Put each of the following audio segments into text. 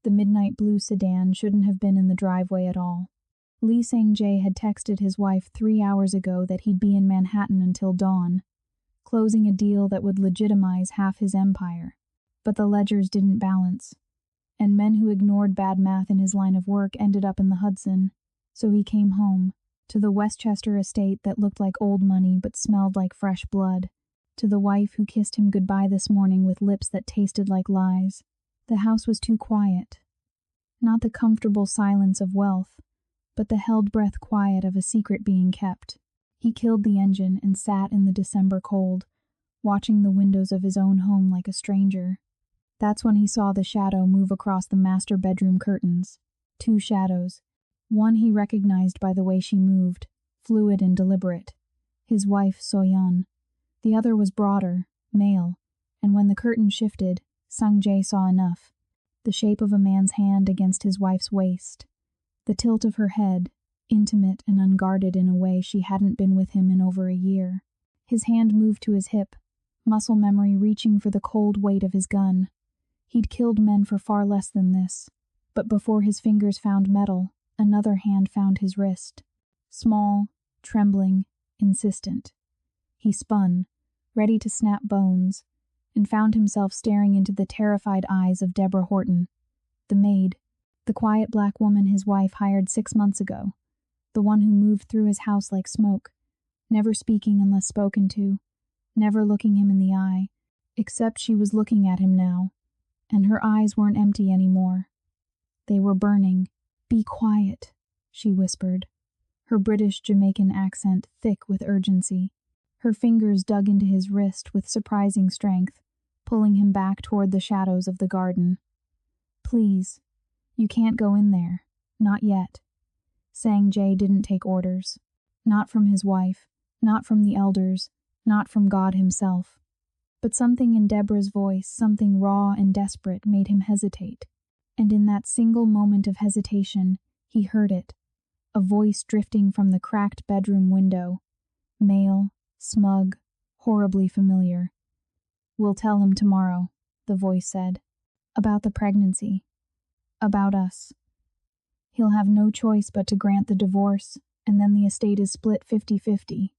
The midnight blue sedan shouldn't have been in the driveway at all. Lee Sang-jae had texted his wife 3 hours ago that he'd be in Manhattan until dawn, closing a deal that would legitimize half his empire. But the ledgers didn't balance, and men who ignored bad math in his line of work ended up in the Hudson. So he came home, to the Westchester estate that looked like old money but smelled like fresh blood, to the wife who kissed him goodbye this morning with lips that tasted like lies. The house was too quiet. Not the comfortable silence of wealth, but the held-breath quiet of a secret being kept. He killed the engine and sat in the December cold, watching the windows of his own home like a stranger. That's when he saw the shadow move across the master bedroom curtains. 2 shadows. One he recognized by the way she moved, fluid and deliberate. His wife, So-yeon. The other was broader, male, and when the curtain shifted, Sang-jae saw enough. The shape of a man's hand against his wife's waist. The tilt of her head, intimate and unguarded in a way she hadn't been with him in over a year. His hand moved to his hip, muscle memory reaching for the cold weight of his gun. He'd killed men for far less than this, but before his fingers found metal, another hand found his wrist. Small, trembling, insistent. He spun, ready to snap bones, and found himself staring into the terrified eyes of Deborah Horton, the maid, the quiet black woman his wife hired 6 months ago, the one who moved through his house like smoke, never speaking unless spoken to, never looking him in the eye, except she was looking at him now, and her eyes weren't empty anymore. They were burning. "Be quiet," she whispered, her British Jamaican accent thick with urgency. Her fingers dug into his wrist with surprising strength, pulling him back toward the shadows of the garden. "Please, you can't go in there. Not yet." Sang-jae didn't take orders. Not from his wife, not from the elders, not from God himself. But something in Deborah's voice, something raw and desperate, made him hesitate. And in that single moment of hesitation, he heard it. A voice drifting from the cracked bedroom window. Male, smug, horribly familiar. "We'll tell him tomorrow," the voice said. "About the pregnancy. About us. He'll have no choice but to grant the divorce, and then the estate is split 50-50.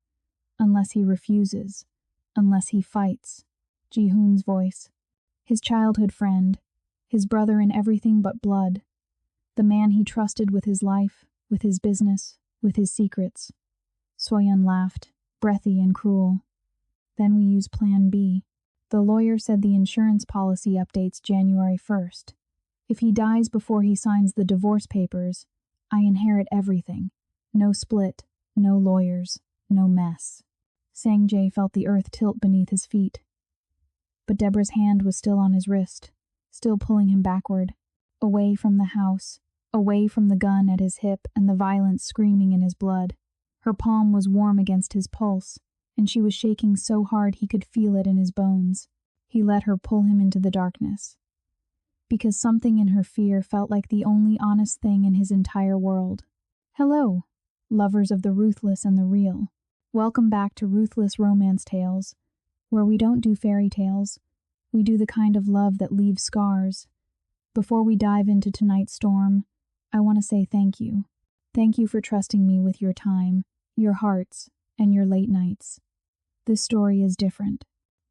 Unless he refuses. Unless he fights." Ji-hoon's voice. His childhood friend. His brother in everything but blood. The man he trusted with his life, with his business, with his secrets. So-yeon laughed, breathy and cruel. "Then we use Plan B. The lawyer said the insurance policy updates January 1st. If he dies before he signs the divorce papers, I inherit everything. No split, no lawyers, no mess." Sang-jae felt the earth tilt beneath his feet. But Deborah's hand was still on his wrist, still pulling him backward, away from the house, away from the gun at his hip and the violence screaming in his blood. Her palm was warm against his pulse, and she was shaking so hard he could feel it in his bones. He let her pull him into the darkness. Because something in her fear felt like the only honest thing in his entire world. Hello, lovers of the ruthless and the real. Welcome back to Ruthless Romance Tales, where we don't do fairy tales. We do the kind of love that leaves scars. Before we dive into tonight's storm, I want to say thank you. Thank you for trusting me with your time, your hearts, and your late nights. This story is different.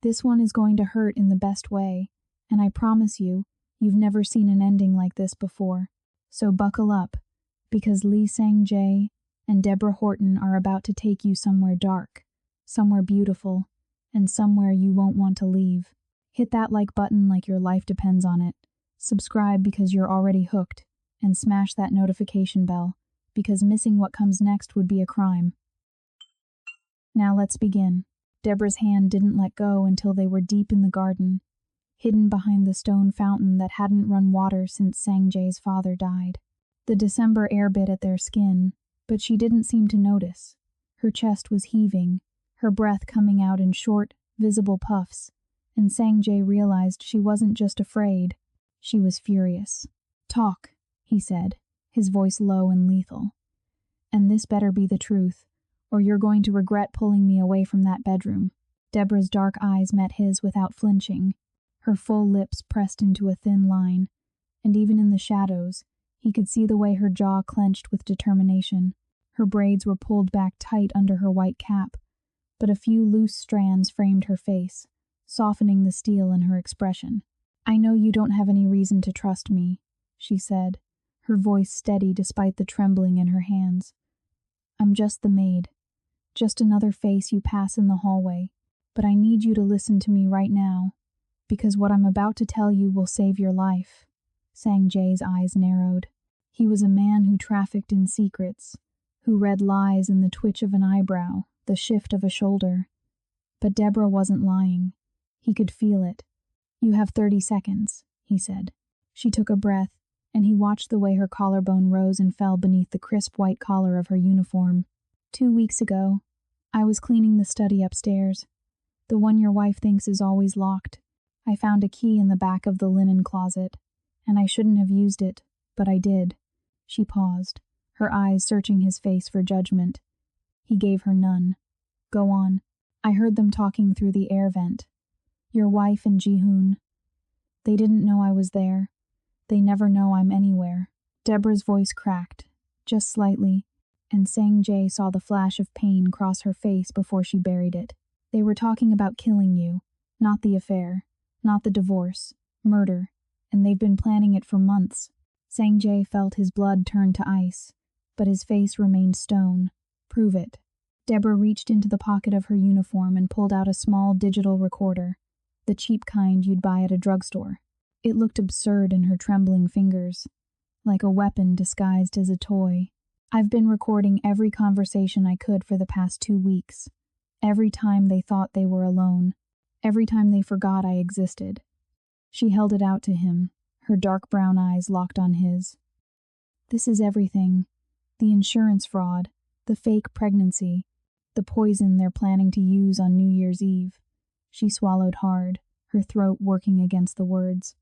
This one is going to hurt in the best way, and I promise you, you've never seen an ending like this before. So buckle up, because Lee Sang-jae and Deborah Horton are about to take you somewhere dark, somewhere beautiful, and somewhere you won't want to leave. Hit that like button like your life depends on it. Subscribe because you're already hooked, and smash that notification bell, because missing what comes next would be a crime. Now let's begin. Deborah's hand didn't let go until they were deep in the garden, hidden behind the stone fountain that hadn't run water since Sang-jae's father died. The December air bit at their skin, but she didn't seem to notice. Her chest was heaving, her breath coming out in short, visible puffs, and Sang-jae realized she wasn't just afraid, she was furious. "Talk," he said, his voice low and lethal. "And this better be the truth, or you're going to regret pulling me away from that bedroom." Deborah's dark eyes met his without flinching, her full lips pressed into a thin line, and even in the shadows, he could see the way her jaw clenched with determination. Her braids were pulled back tight under her white cap, but a few loose strands framed her face, softening the steel in her expression. "I know you don't have any reason to trust me," she said, her voice steady despite the trembling in her hands. "I'm just the maid, just another face you pass in the hallway, but I need you to listen to me right now, because what I'm about to tell you will save your life." Sang Jae's eyes narrowed. He was a man who trafficked in secrets, who read lies in the twitch of an eyebrow, the shift of a shoulder. But Deborah wasn't lying. He could feel it. "You have 30 seconds, he said. She took a breath, and he watched the way her collarbone rose and fell beneath the crisp white collar of her uniform. 2 weeks ago, I was cleaning the study upstairs, the one your wife thinks is always locked. I found a key in the back of the linen closet, and I shouldn't have used it, but I did." She paused, her eyes searching his face for judgment. He gave her none. "Go on. I heard them talking through the air vent. Your wife and Ji-hoon. They didn't know I was there. They never know I'm anywhere." Deborah's voice cracked, just slightly, and Sang Jae saw the flash of pain cross her face before she buried it. "They were talking about killing you, not the affair, not the divorce, murder, and they've been planning it for months." Sang Jae felt his blood turn to ice, but his face remained stone. "Prove it." Deborah reached into the pocket of her uniform and pulled out a small digital recorder, the cheap kind you'd buy at a drugstore. It looked absurd in her trembling fingers, like a weapon disguised as a toy. "I've been recording every conversation I could for the past 2 weeks. Every time they thought they were alone. Every time they forgot I existed." She held it out to him, her dark brown eyes locked on his. "This is everything. The insurance fraud, the fake pregnancy, the poison they're planning to use on New Year's Eve." She swallowed hard, her throat working against the words.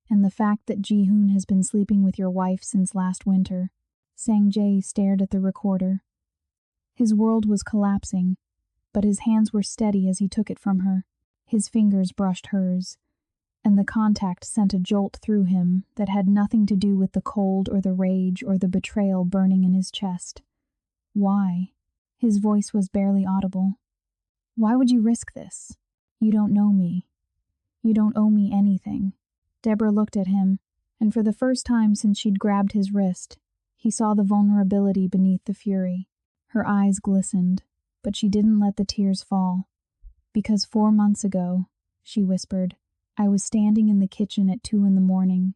"And the fact that Ji-hoon has been sleeping with your wife since last winter." Sang Jae stared at the recorder. His world was collapsing, but his hands were steady as he took it from her. His fingers brushed hers, and the contact sent a jolt through him that had nothing to do with the cold or the rage or the betrayal burning in his chest. "Why?" His voice was barely audible. "Why would you risk this? You don't know me. You don't owe me anything." Deborah looked at him, and for the first time since she'd grabbed his wrist, he saw the vulnerability beneath the fury. Her eyes glistened, but she didn't let the tears fall. "Because 4 months ago," she whispered, "I was standing in the kitchen at 2 a.m,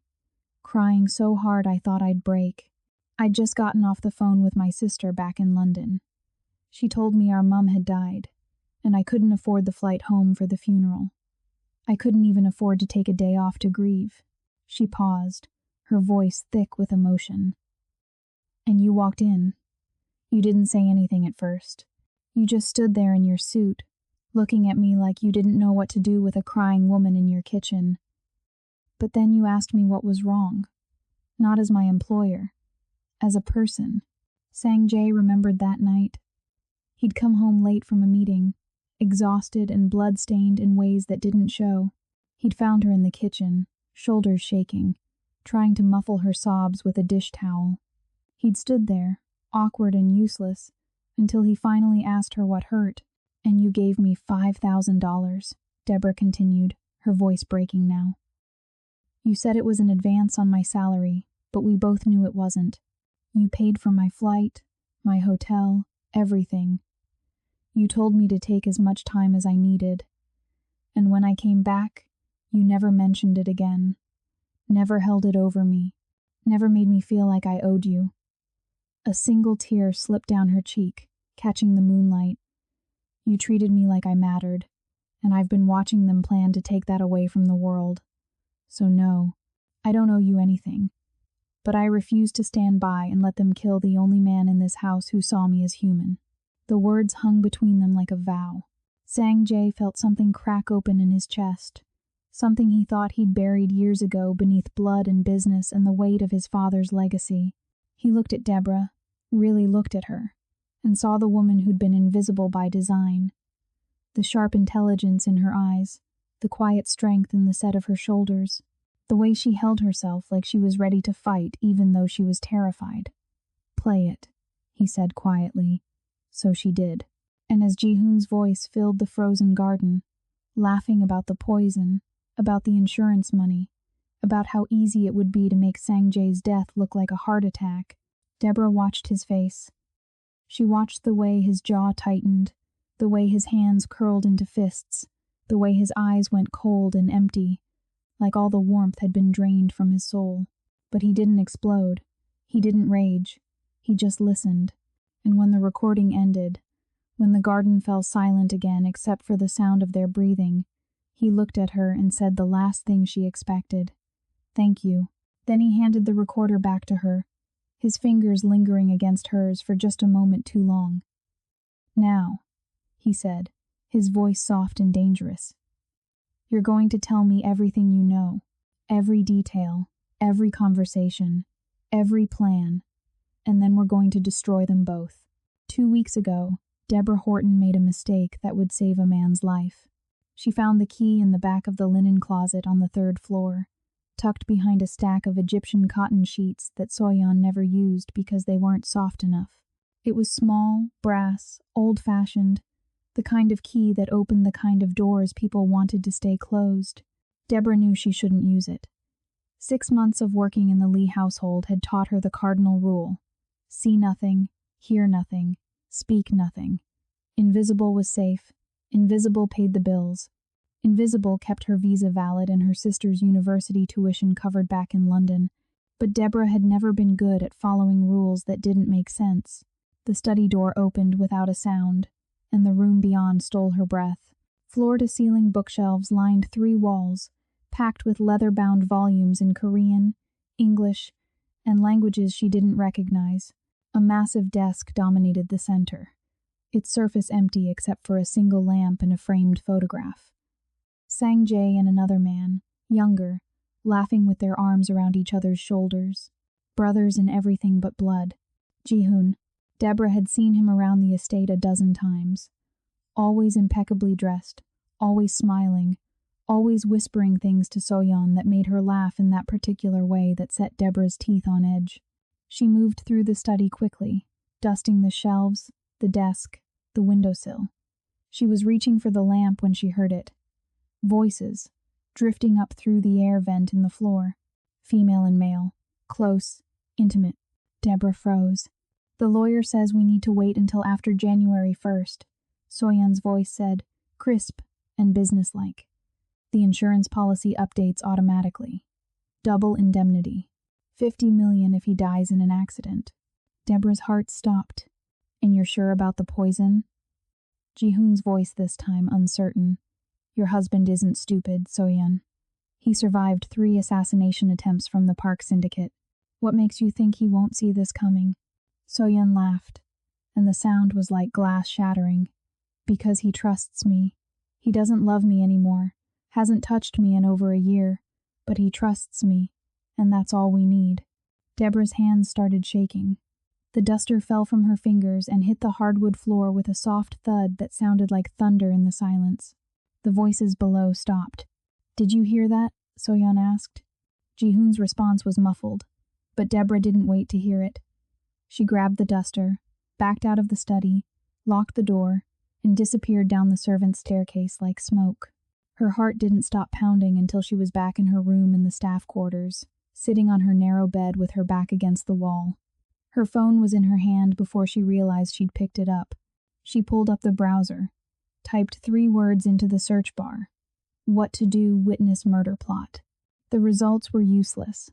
crying so hard I thought I'd break. I'd just gotten off the phone with my sister back in London. She told me our mum had died, and I couldn't afford the flight home for the funeral. I couldn't even afford to take a day off to grieve." She paused, her voice thick with emotion. "And you walked in. You didn't say anything at first. You just stood there in your suit, looking at me like you didn't know what to do with a crying woman in your kitchen. But then you asked me what was wrong. Not as my employer, as a person." Sang Jae remembered that night. He'd come home late from a meeting, exhausted and blood-stained in ways that didn't show. He'd found her in the kitchen, shoulders shaking, trying to muffle her sobs with a dish towel. He'd stood there, awkward and useless, until he finally asked her what hurt. "And you gave me $5,000, Deborah continued, her voice breaking now. "You said it was an advance on my salary, but we both knew it wasn't. You paid for my flight, my hotel, everything. You told me to take as much time as I needed. And when I came back, you never mentioned it again. Never held it over me. Never made me feel like I owed you." A single tear slipped down her cheek, catching the moonlight. "You treated me like I mattered, and I've been watching them plan to take that away from the world. So no, I don't owe you anything. But I refuse to stand by and let them kill the only man in this house who saw me as human." The words hung between them like a vow. Sang Jae felt something crack open in his chest, something he thought he'd buried years ago beneath blood and business and the weight of his father's legacy. He looked at Deborah, really looked at her, and saw the woman who'd been invisible by design. The sharp intelligence in her eyes, the quiet strength in the set of her shoulders. The way she held herself like she was ready to fight even though she was terrified. "Play it," he said quietly. So she did. And as Ji-hoon's voice filled the frozen garden, laughing about the poison, about the insurance money, about how easy it would be to make Sang-jae's death look like a heart attack, Deborah watched his face. She watched the way his jaw tightened, the way his hands curled into fists, the way his eyes went cold and empty, like all the warmth had been drained from his soul. But he didn't explode. He didn't rage. He just listened. And when the recording ended, when the garden fell silent again except for the sound of their breathing, he looked at her and said the last thing she expected. "Thank you." Then he handed the recorder back to her, his fingers lingering against hers for just a moment too long. "Now," he said, his voice soft and dangerous, "you're going to tell me everything you know, every detail, every conversation, every plan, and then we're going to destroy them both." 2 weeks ago, Deborah Horton made a mistake that would save a man's life. She found the key in the back of the linen closet on the 3rd floor, tucked behind a stack of Egyptian cotton sheets that Soyeon never used because they weren't soft enough. It was small, brass, old-fashioned, the kind of key that opened the kind of doors people wanted to stay closed. Deborah knew she shouldn't use it. 6 months of working in the Lee household had taught her the cardinal rule: see nothing, hear nothing, speak nothing. Invisible was safe. Invisible paid the bills. Invisible kept her visa valid and her sister's university tuition covered back in London. But Deborah had never been good at following rules that didn't make sense. The study door opened without a sound, and the room beyond stole her breath. Floor-to-ceiling bookshelves lined 3 walls, packed with leather-bound volumes in Korean, English, and languages she didn't recognize. A massive desk dominated the center, its surface empty except for a single lamp and a framed photograph. Sang-jae and another man, younger, laughing with their arms around each other's shoulders. Brothers in everything but blood. Ji-hoon. Deborah had seen him around the estate a dozen times. Always impeccably dressed, always smiling, always whispering things to Soyeon that made her laugh in that particular way that set Deborah's teeth on edge. She moved through the study quickly, dusting the shelves, the desk, the windowsill. She was reaching for the lamp when she heard it. Voices, drifting up through the air vent in the floor. Female and male, close, intimate. Deborah froze. "The lawyer says we need to wait until after January 1st, Soyeon's voice said, crisp and businesslike. "The insurance policy updates automatically. Double indemnity. 50 million if he dies in an accident." Deborah's heart stopped. "And you're sure about the poison?" Ji-hoon's voice this time uncertain. "Your husband isn't stupid, Soyeon. He survived 3 assassination attempts from the Park Syndicate. What makes you think he won't see this coming?" Soyeon laughed, and the sound was like glass shattering. "Because he trusts me. He doesn't love me anymore, hasn't touched me in over a year, but he trusts me, and that's all we need." Deborah's hands started shaking. The duster fell from her fingers and hit the hardwood floor with a soft thud that sounded like thunder in the silence. The voices below stopped. "Did you hear that?" Soyeon asked. Ji-hoon's response was muffled, but Deborah didn't wait to hear it. She grabbed the duster, backed out of the study, locked the door, and disappeared down the servants' staircase like smoke. Her heart didn't stop pounding until she was back in her room in the staff quarters, sitting on her narrow bed with her back against the wall. Her phone was in her hand before she realized she'd picked it up. She pulled up the browser, typed 3 words into the search bar. "What to do, witness murder plot." The results were useless.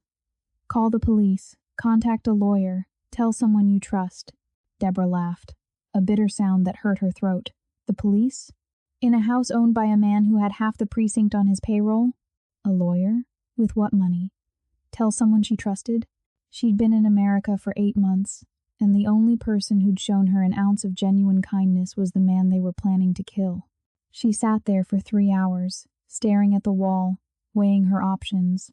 "Call the police, contact a lawyer, tell someone you trust." Deborah laughed, a bitter sound that hurt her throat. The police? In a house owned by a man who had half the precinct on his payroll? A lawyer? With what money? Tell someone she trusted? She'd been in America for 8 months, and the only person who'd shown her an ounce of genuine kindness was the man they were planning to kill. She sat there for 3 hours, staring at the wall, weighing her options.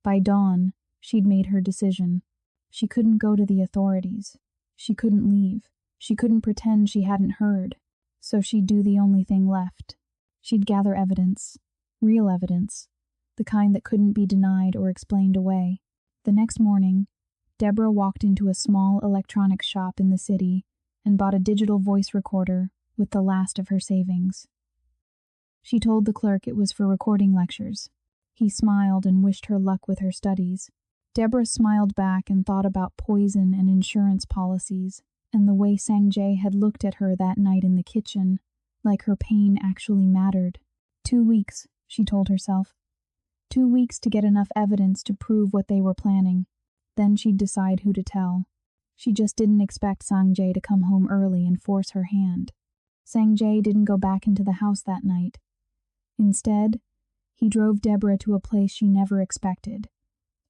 By dawn, she'd made her decision. She couldn't go to the authorities. She couldn't leave. She couldn't pretend she hadn't heard. So she'd do the only thing left. She'd gather evidence, real evidence, the kind that couldn't be denied or explained away. The next morning, Deborah walked into a small electronics shop in the city and bought a digital voice recorder with the last of her savings. She told the clerk it was for recording lectures. He smiled and wished her luck with her studies. Deborah smiled back and thought about poison and insurance policies, and the way Sanjay had looked at her that night in the kitchen, like her pain actually mattered. 2 weeks, she told herself. 2 weeks to get enough evidence to prove what they were planning. Then she'd decide who to tell. She just didn't expect Sanjay to come home early and force her hand. Sanjay didn't go back into the house that night. Instead, he drove Deborah to a place she never expected,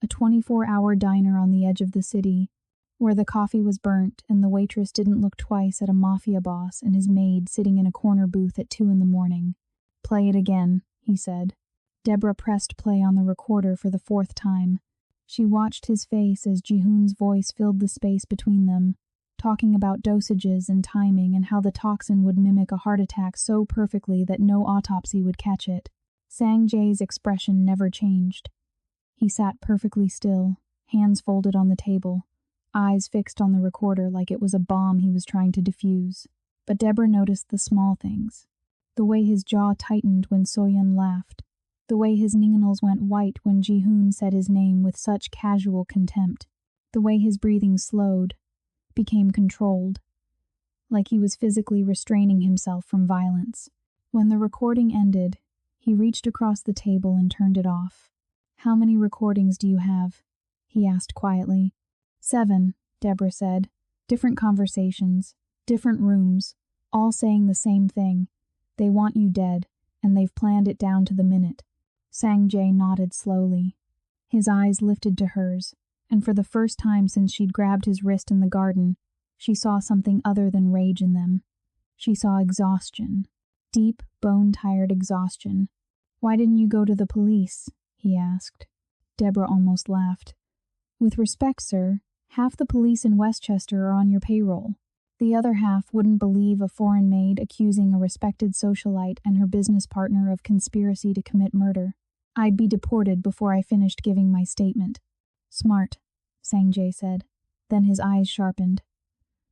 a 24-hour diner on the edge of the city, where the coffee was burnt and the waitress didn't look twice at a Mafia boss and his maid sitting in a corner booth at 2 a.m. "Play it again," he said. Deborah pressed play on the recorder for the 4th time. She watched his face as Jihoon's voice filled the space between them, talking about dosages and timing and how the toxin would mimic a heart attack so perfectly that no autopsy would catch it. Sanjay's expression never changed. He sat perfectly still, hands folded on the table, eyes fixed on the recorder like it was a bomb he was trying to defuse. But Deborah noticed the small things. The way his jaw tightened when Soyeon laughed. The way his ninganals went white when Jihoon said his name with such casual contempt. The way his breathing slowed, became controlled, like he was physically restraining himself from violence. When the recording ended, he reached across the table and turned it off. "How many recordings do you have?" he asked quietly. 7, Deborah said. "Different conversations, different rooms, all saying the same thing. They want you dead, and they've planned it down to the minute." Sanjay nodded slowly. His eyes lifted to hers, and for the first time since she'd grabbed his wrist in the garden, she saw something other than rage in them. She saw exhaustion. Deep, bone-tired exhaustion. "Why didn't you go to the police?" he asked. Deborah almost laughed. "With respect, sir, half the police in Westchester are on your payroll. The other half wouldn't believe a foreign maid accusing a respected socialite and her business partner of conspiracy to commit murder. I'd be deported before I finished giving my statement." "Smart," Sanjay said. Then his eyes sharpened.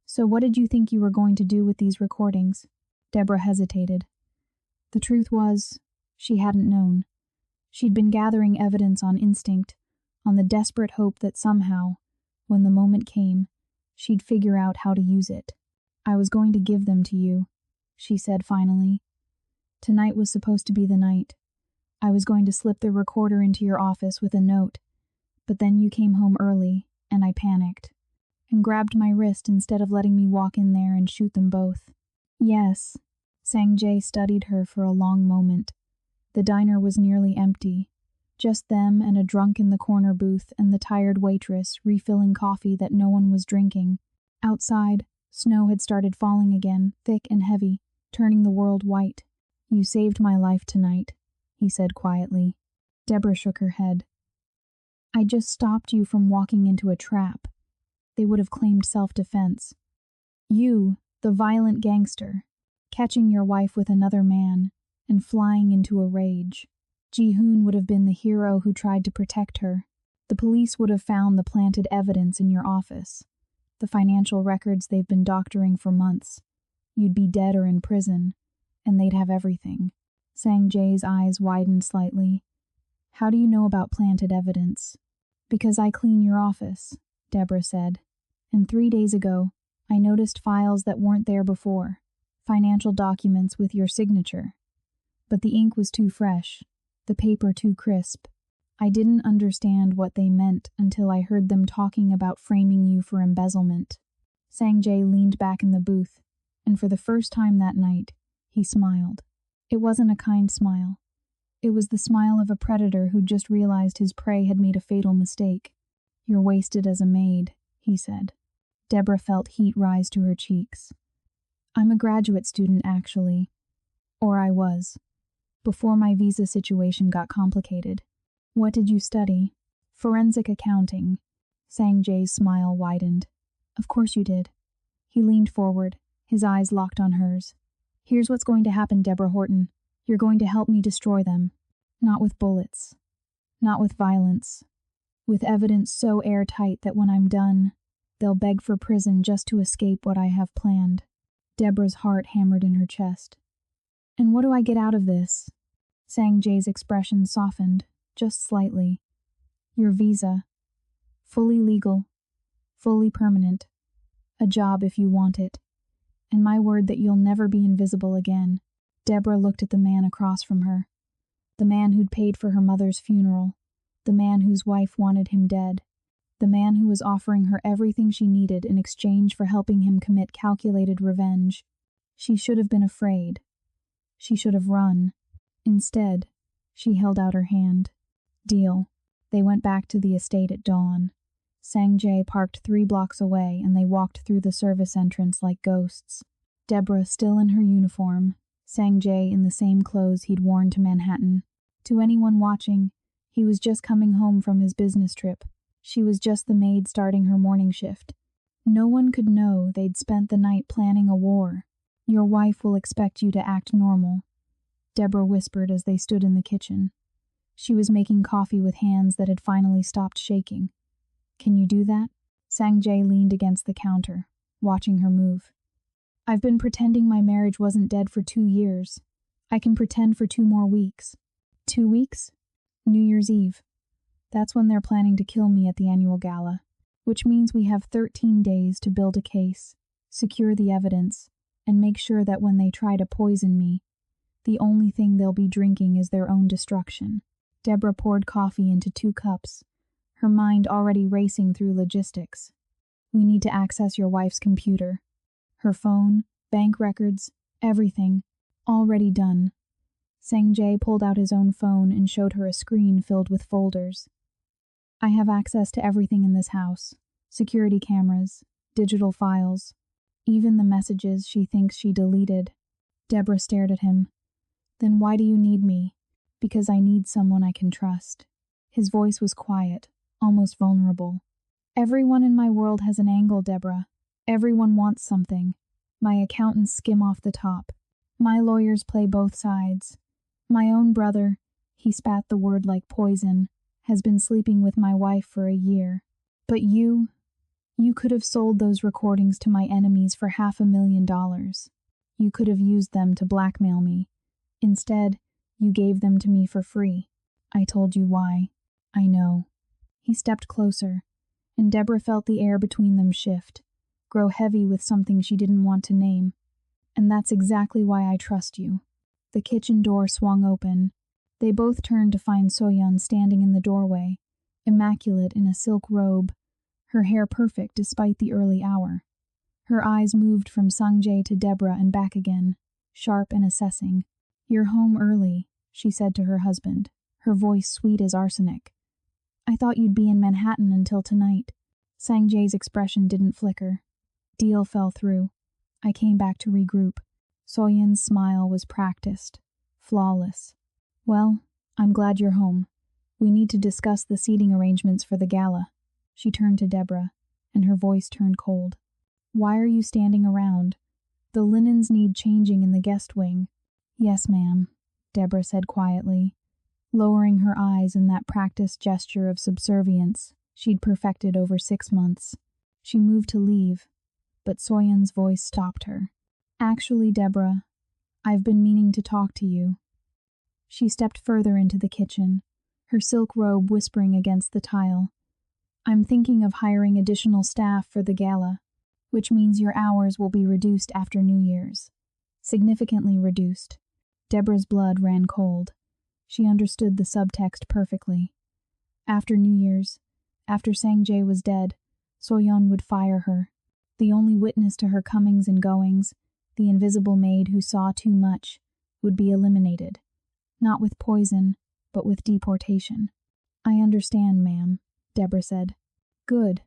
"So what did you think you were going to do with these recordings?" Deborah hesitated. The truth was, she hadn't known. She'd been gathering evidence on instinct, on the desperate hope that somehow, when the moment came, she'd figure out how to use it. "I was going to give them to you," she said finally. "Tonight was supposed to be the night. I was going to slip the recorder into your office with a note, but then you came home early, and I panicked, and grabbed my wrist instead of letting me walk in there and shoot them both." "Yes." Sanjay studied her for a long moment. The diner was nearly empty. Just them and a drunk in the corner booth and the tired waitress refilling coffee that no one was drinking. Outside, snow had started falling again, thick and heavy, turning the world white. "You saved my life tonight," he said quietly. Deborah shook her head. "I just stopped you from walking into a trap. They would have claimed self-defense. You, the violent gangster, catching your wife with another man and flying into a rage. Jihoon would have been the hero who tried to protect her. The police would have found the planted evidence in your office, the financial records they've been doctoring for months. You'd be dead or in prison, and they'd have everything." Sanjay's eyes widened slightly. "How do you know about planted evidence?" "Because I clean your office," Deborah said. "And 3 days ago, I noticed files that weren't there before, financial documents with your signature. But the ink was too fresh, the paper too crisp. I didn't understand what they meant until I heard them talking about framing you for embezzlement." Sanjay leaned back in the booth, and for the first time that night, he smiled. It wasn't a kind smile. It was the smile of a predator who just realized his prey had made a fatal mistake. "You're wasted as a maid," he said. Deborah felt heat rise to her cheeks. "I'm a graduate student, actually. Or I was. Before my visa situation got complicated." "What did you study?" "Forensic accounting." Sanjay's smile widened. "Of course you did." He leaned forward, his eyes locked on hers. "Here's what's going to happen, Deborah Horton. You're going to help me destroy them. Not with bullets. Not with violence. With evidence so airtight that when I'm done, they'll beg for prison just to escape what I have planned. Deborah's heart hammered in her chest. And what do I get out of this? Sang-jae's expression softened, just slightly. Your visa. Fully legal. Fully permanent. A job if you want it. And my word that you'll never be invisible again. Deborah looked at the man across from her. The man who'd paid for her mother's funeral. The man whose wife wanted him dead. The man who was offering her everything she needed in exchange for helping him commit calculated revenge. She should have been afraid. She should have run. Instead, she held out her hand. Deal. They went back to the estate at dawn. Sang-jae parked 3 blocks away and they walked through the service entrance like ghosts. Deborah still in her uniform, Sang-jae in the same clothes he'd worn to Manhattan. To anyone watching, he was just coming home from his business trip. She was just the maid starting her morning shift. No one could know they'd spent the night planning a war. Your wife will expect you to act normal, Deborah whispered as they stood in the kitchen. She was making coffee with hands that had finally stopped shaking. Can you do that? Sang-jae leaned against the counter, watching her move. I've been pretending my marriage wasn't dead for 2 years. I can pretend for 2 more weeks. 2 weeks? New Year's Eve. That's when they're planning to kill me at the annual gala, which means we have 13 days to build a case, secure the evidence, and make sure that when they try to poison me, the only thing they'll be drinking is their own destruction. Deborah poured coffee into 2 cups, her mind already racing through logistics. We need to access your wife's computer. Her phone, bank records, everything, already done. Sang-jae pulled out his own phone and showed her a screen filled with folders. I have access to everything in this house. Security cameras, digital files, even the messages she thinks she deleted. Deborah stared at him. Then why do you need me? Because I need someone I can trust. His voice was quiet, almost vulnerable. Everyone in my world has an angle, Deborah. Everyone wants something. My accountants skim off the top. My lawyers play both sides. My own brother, he spat the word like poison, has been sleeping with my wife for a year. But you could have sold those recordings to my enemies for $500,000. You could have used them to blackmail me. Instead, you gave them to me for free. I told you why. I know. He stepped closer, and Deborah felt the air between them shift, grow heavy with something she didn't want to name. And that's exactly why I trust you. The kitchen door swung open. They both turned to find Soyeon standing in the doorway, immaculate in a silk robe, her hair perfect despite the early hour. Her eyes moved from Sang-jae to Deborah and back again, sharp and assessing. You're home early, she said to her husband, her voice sweet as arsenic. I thought you'd be in Manhattan until tonight. Sang-jae's expression didn't flicker. Deal fell through. I came back to regroup. Soyeon's smile was practiced, flawless. Well, I'm glad you're home. We need to discuss the seating arrangements for the gala. She turned to Deborah, and her voice turned cold. Why are you standing around? The linens need changing in the guest wing. Yes, ma'am, Deborah said quietly, lowering her eyes in that practiced gesture of subservience she'd perfected over 6 months. She moved to leave, but Soyeon's voice stopped her. Actually, Deborah, I've been meaning to talk to you. She stepped further into the kitchen, her silk robe whispering against the tile. I'm thinking of hiring additional staff for the gala, which means your hours will be reduced after New Year's. Significantly reduced. Deborah's blood ran cold. She understood the subtext perfectly. After New Year's, after Sang-jae was dead, Soyeon would fire her. The only witness to her comings and goings, the invisible maid who saw too much, would be eliminated. Not with poison, but with deportation. I understand, ma'am, Deborah said. Good.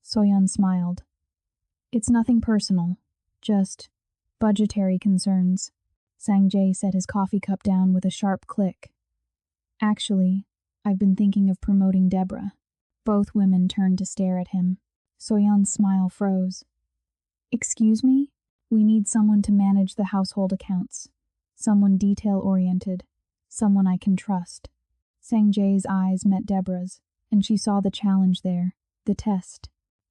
Soyeon smiled. It's nothing personal, just budgetary concerns. Sang-jae set his coffee cup down with a sharp click. Actually, I've been thinking of promoting Deborah. Both women turned to stare at him. Soyeon's smile froze. Excuse me? We need someone to manage the household accounts. Someone detail-oriented. Someone I can trust. Sang-jae's eyes met Deborah's, and she saw the challenge there, the test.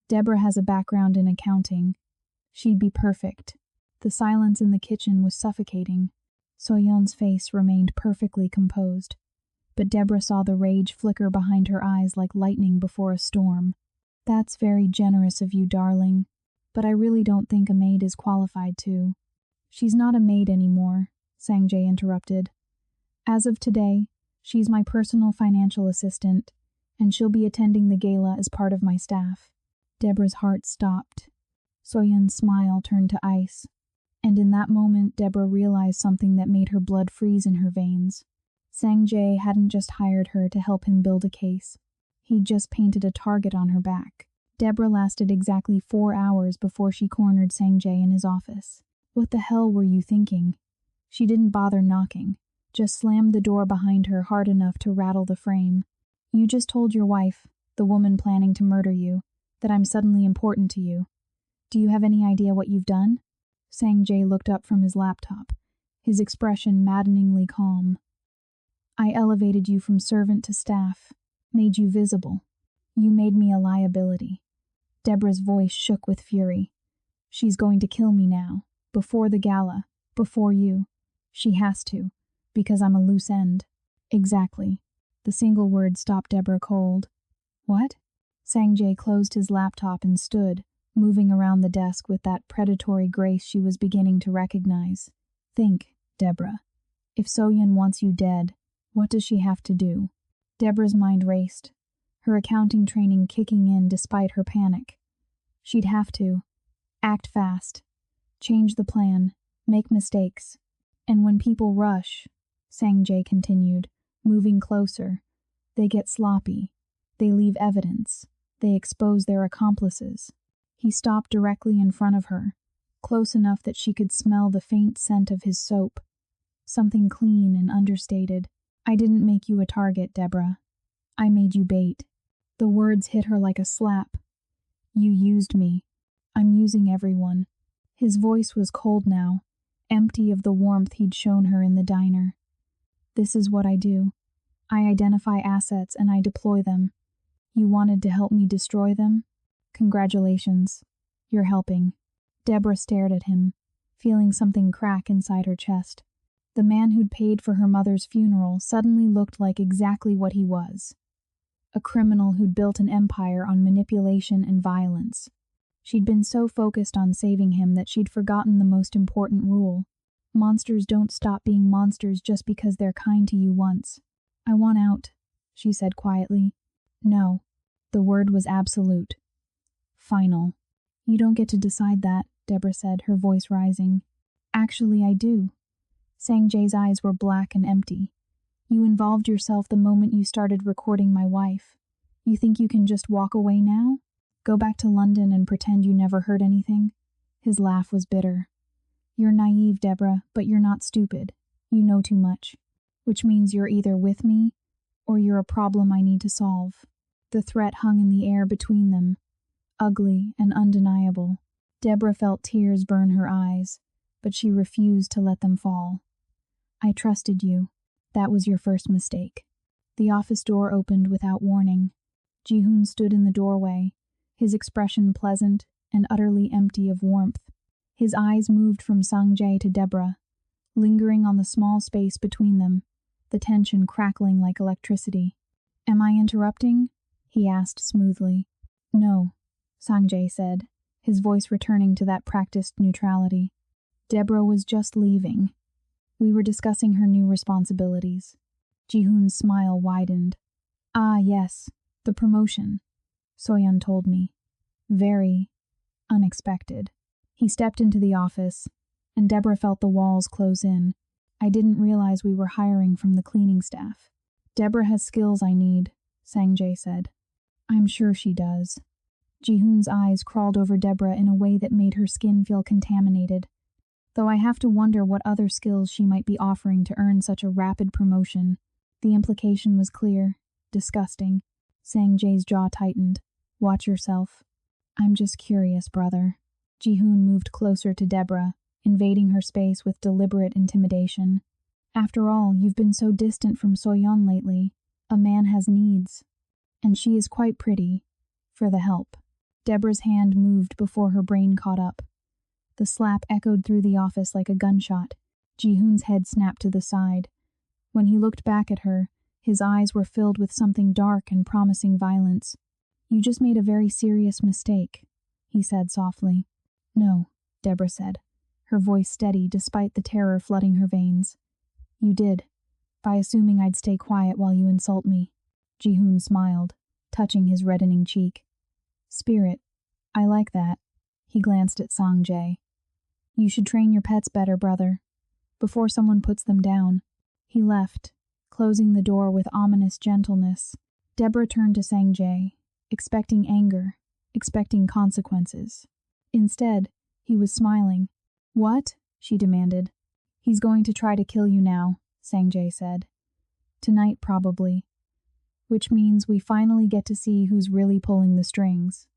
Deborah has a background in accounting. She'd be perfect. The silence in the kitchen was suffocating. So-yeon's face remained perfectly composed, but Deborah saw the rage flicker behind her eyes like lightning before a storm. "That's very generous of you, darling, but I really don't think a maid is qualified to." "She's not a maid anymore," Sang-jae interrupted. "As of today, she's my personal financial assistant, and she'll be attending the gala as part of my staff." Deborah's heart stopped. So-yeon's smile turned to ice, and in that moment Deborah realized something that made her blood freeze in her veins. Sang-jae hadn't just hired her to help him build a case. He'd just painted a target on her back. Deborah lasted exactly 4 hours before she cornered Sang-jae in his office. "What the hell were you thinking?" She didn't bother knocking, just slammed the door behind her hard enough to rattle the frame. "You just told your wife, the woman planning to murder you, that I'm suddenly important to you. Do you have any idea what you've done?" Sang-jae looked up from his laptop, his expression maddeningly calm. "I elevated you from servant to staff, made you visible. You made me a liability." Deborah's voice shook with fury. "She's going to kill me now, before the gala, before you. She has to, because I'm a loose end." "Exactly." The single word stopped Deborah cold. "What?" Sang-jae closed his laptop and stood, moving around the desk with that predatory grace she was beginning to recognize. "Think, Deborah. If So-yeon wants you dead, what does she have to do?" Deborah's mind raced, her accounting training kicking in despite her panic. She'd have to act fast, change the plan, make mistakes. "And when people rush," Sang-jae continued, moving closer, "they get sloppy. They leave evidence. They expose their accomplices." He stopped directly in front of her, close enough that she could smell the faint scent of his soap. Something clean and understated. "I didn't make you a target, Deborah. I made you bait." The words hit her like a slap. "You used me. I'm using everyone." His voice was cold now, empty of the warmth he'd shown her in the diner. "This is what I do. I identify assets and I deploy them. You wanted to help me destroy them? Congratulations. You're helping." Deborah stared at him, feeling something crack inside her chest. The man who'd paid for her mother's funeral suddenly looked like exactly what he was. A criminal who'd built an empire on manipulation and violence. She'd been so focused on saving him that she'd forgotten the most important rule. Monsters don't stop being monsters just because they're kind to you once. "I want out," she said quietly. "No." The word was absolute. Final. "You don't get to decide that," Deborah said, her voice rising. "Actually, I do." Sang-jae's eyes were black and empty. "You involved yourself the moment you started recording my wife. You think you can just walk away now? Go back to London and pretend you never heard anything?" His laugh was bitter. "You're naive, Deborah, but you're not stupid. You know too much. Which means you're either with me, or you're a problem I need to solve." The threat hung in the air between them, ugly and undeniable. Deborah felt tears burn her eyes, but she refused to let them fall. "I trusted you. That was your first mistake." The office door opened without warning. Ji-hoon stood in the doorway, his expression pleasant and utterly empty of warmth. His eyes moved from Sang-jae to Deborah, lingering on the small space between them, the tension crackling like electricity. "Am I interrupting?" he asked smoothly. "No," Sang-jae said, his voice returning to that practiced neutrality. "Deborah was just leaving. We were discussing her new responsibilities." Ji-hoon's smile widened. "Ah, yes, the promotion. So-yeon told me. Very unexpected." He stepped into the office, and Deborah felt the walls close in. "I didn't realize we were hiring from the cleaning staff." "Deborah has skills I need," Sang-jae said. "I'm sure she does." Ji-hoon's eyes crawled over Deborah in a way that made her skin feel contaminated. "Though I have to wonder what other skills she might be offering to earn such a rapid promotion." The implication was clear, disgusting. Sang-jae's jaw tightened. "Watch yourself." "I'm just curious, brother." Ji-hoon moved closer to Deborah, invading her space with deliberate intimidation. "After all, you've been so distant from So-yeon lately. A man has needs, and she is quite pretty, for the help. Deborah's hand moved before her brain caught up. The slap echoed through the office like a gunshot. Ji-hoon's head snapped to the side. When he looked back at her, his eyes were filled with something dark and promising violence. "You just made a very serious mistake," he said softly. "No," Deborah said, her voice steady despite the terror flooding her veins. "You did, by assuming I'd stay quiet while you insult me." Ji-hoon smiled, touching his reddening cheek. "Spirit, I like that." He glanced at Sang-jae. "You should train your pets better, brother, before someone puts them down." He left, closing the door with ominous gentleness. Deborah turned to Sang-jae, expecting anger, expecting consequences. Instead, he was smiling. "What?" she demanded. "He's going to try to kill you now," Sang-jae said. "Tonight, probably. Which means we finally get to see who's really pulling the strings."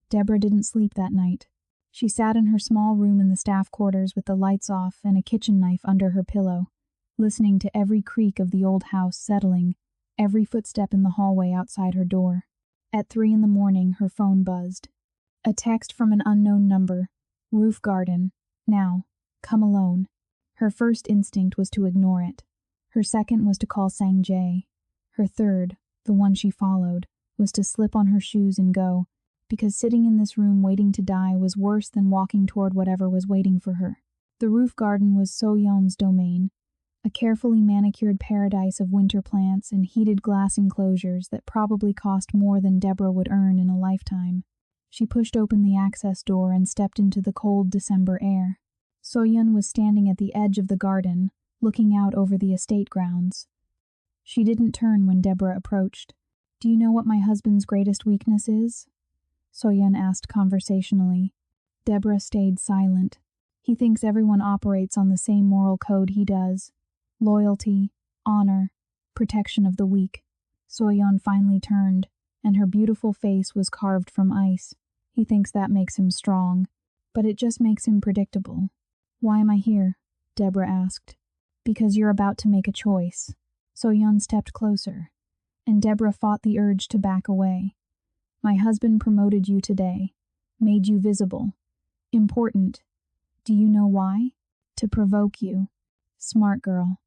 Deborah didn't sleep that night. She sat in her small room in the staff quarters with the lights off and a kitchen knife under her pillow, listening to every creak of the old house settling, every footstep in the hallway outside her door. At 3 a.m, her phone buzzed. A text from an unknown number. "Roof garden. Now. Come alone." Her first instinct was to ignore it. Her second was to call Sang-jae. Her third, the one she followed, was to slip on her shoes and go, because sitting in this room waiting to die was worse than walking toward whatever was waiting for her. The roof garden was So-yeon's domain, a carefully manicured paradise of winter plants and heated glass enclosures that probably cost more than Deborah would earn in a lifetime. She pushed open the access door and stepped into the cold December air. So-yeon was standing at the edge of the garden, looking out over the estate grounds. She didn't turn when Deborah approached. "Do you know what my husband's greatest weakness is?" So-yeon asked conversationally. Deborah stayed silent. "He thinks everyone operates on the same moral code he does. Loyalty, honor, protection of the weak." So-yeon finally turned, and her beautiful face was carved from ice. "He thinks that makes him strong, but it just makes him predictable." "Why am I here?" Deborah asked. "Because you're about to make a choice." So-yeon stepped closer, and Deborah fought the urge to back away. "My husband promoted you today, made you visible, important. Do you know why? To provoke you. Smart girl."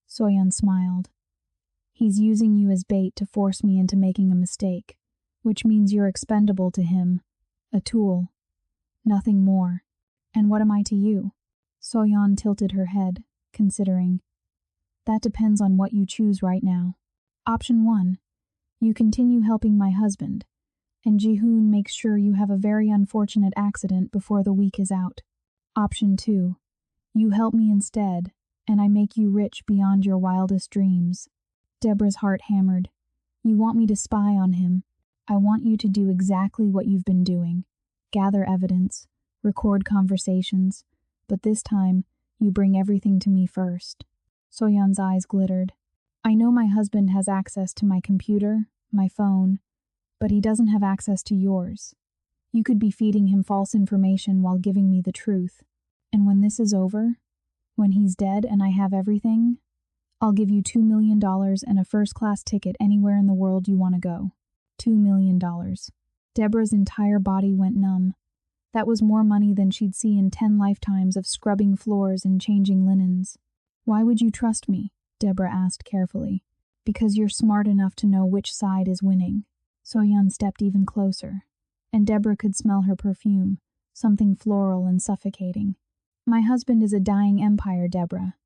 So-yeon smiled. "He's using you as bait to force me into making a mistake, which means you're expendable to him, a tool, nothing more. And what am I to you?" So-yeon tilted her head, considering. "That depends on what you choose right now. Option 1, you continue helping my husband, and Ji-hoon makes sure you have a very unfortunate accident before the week is out. Option 2, you help me instead, and I make you rich beyond your wildest dreams." Deborah's heart hammered. "You want me to spy on him. I want you to do exactly what you've been doing. Gather evidence, record conversations, but this time, you bring everything to me first." So-yeon's eyes glittered. "I know my husband has access to my computer, my phone, but he doesn't have access to yours. You could be feeding him false information while giving me the truth. And when this is over, when he's dead and I have everything, I'll give you $2 million and a first-class ticket anywhere in the world you want to go. $2 million. Deborah's entire body went numb. That was more money than she'd see in 10 lifetimes of scrubbing floors and changing linens. "Why would you trust me?" Deborah asked carefully. "Because you're smart enough to know which side is winning." So-yeon stepped even closer, and Deborah could smell her perfume, something floral and suffocating. "My husband is a dying empire, Deborah.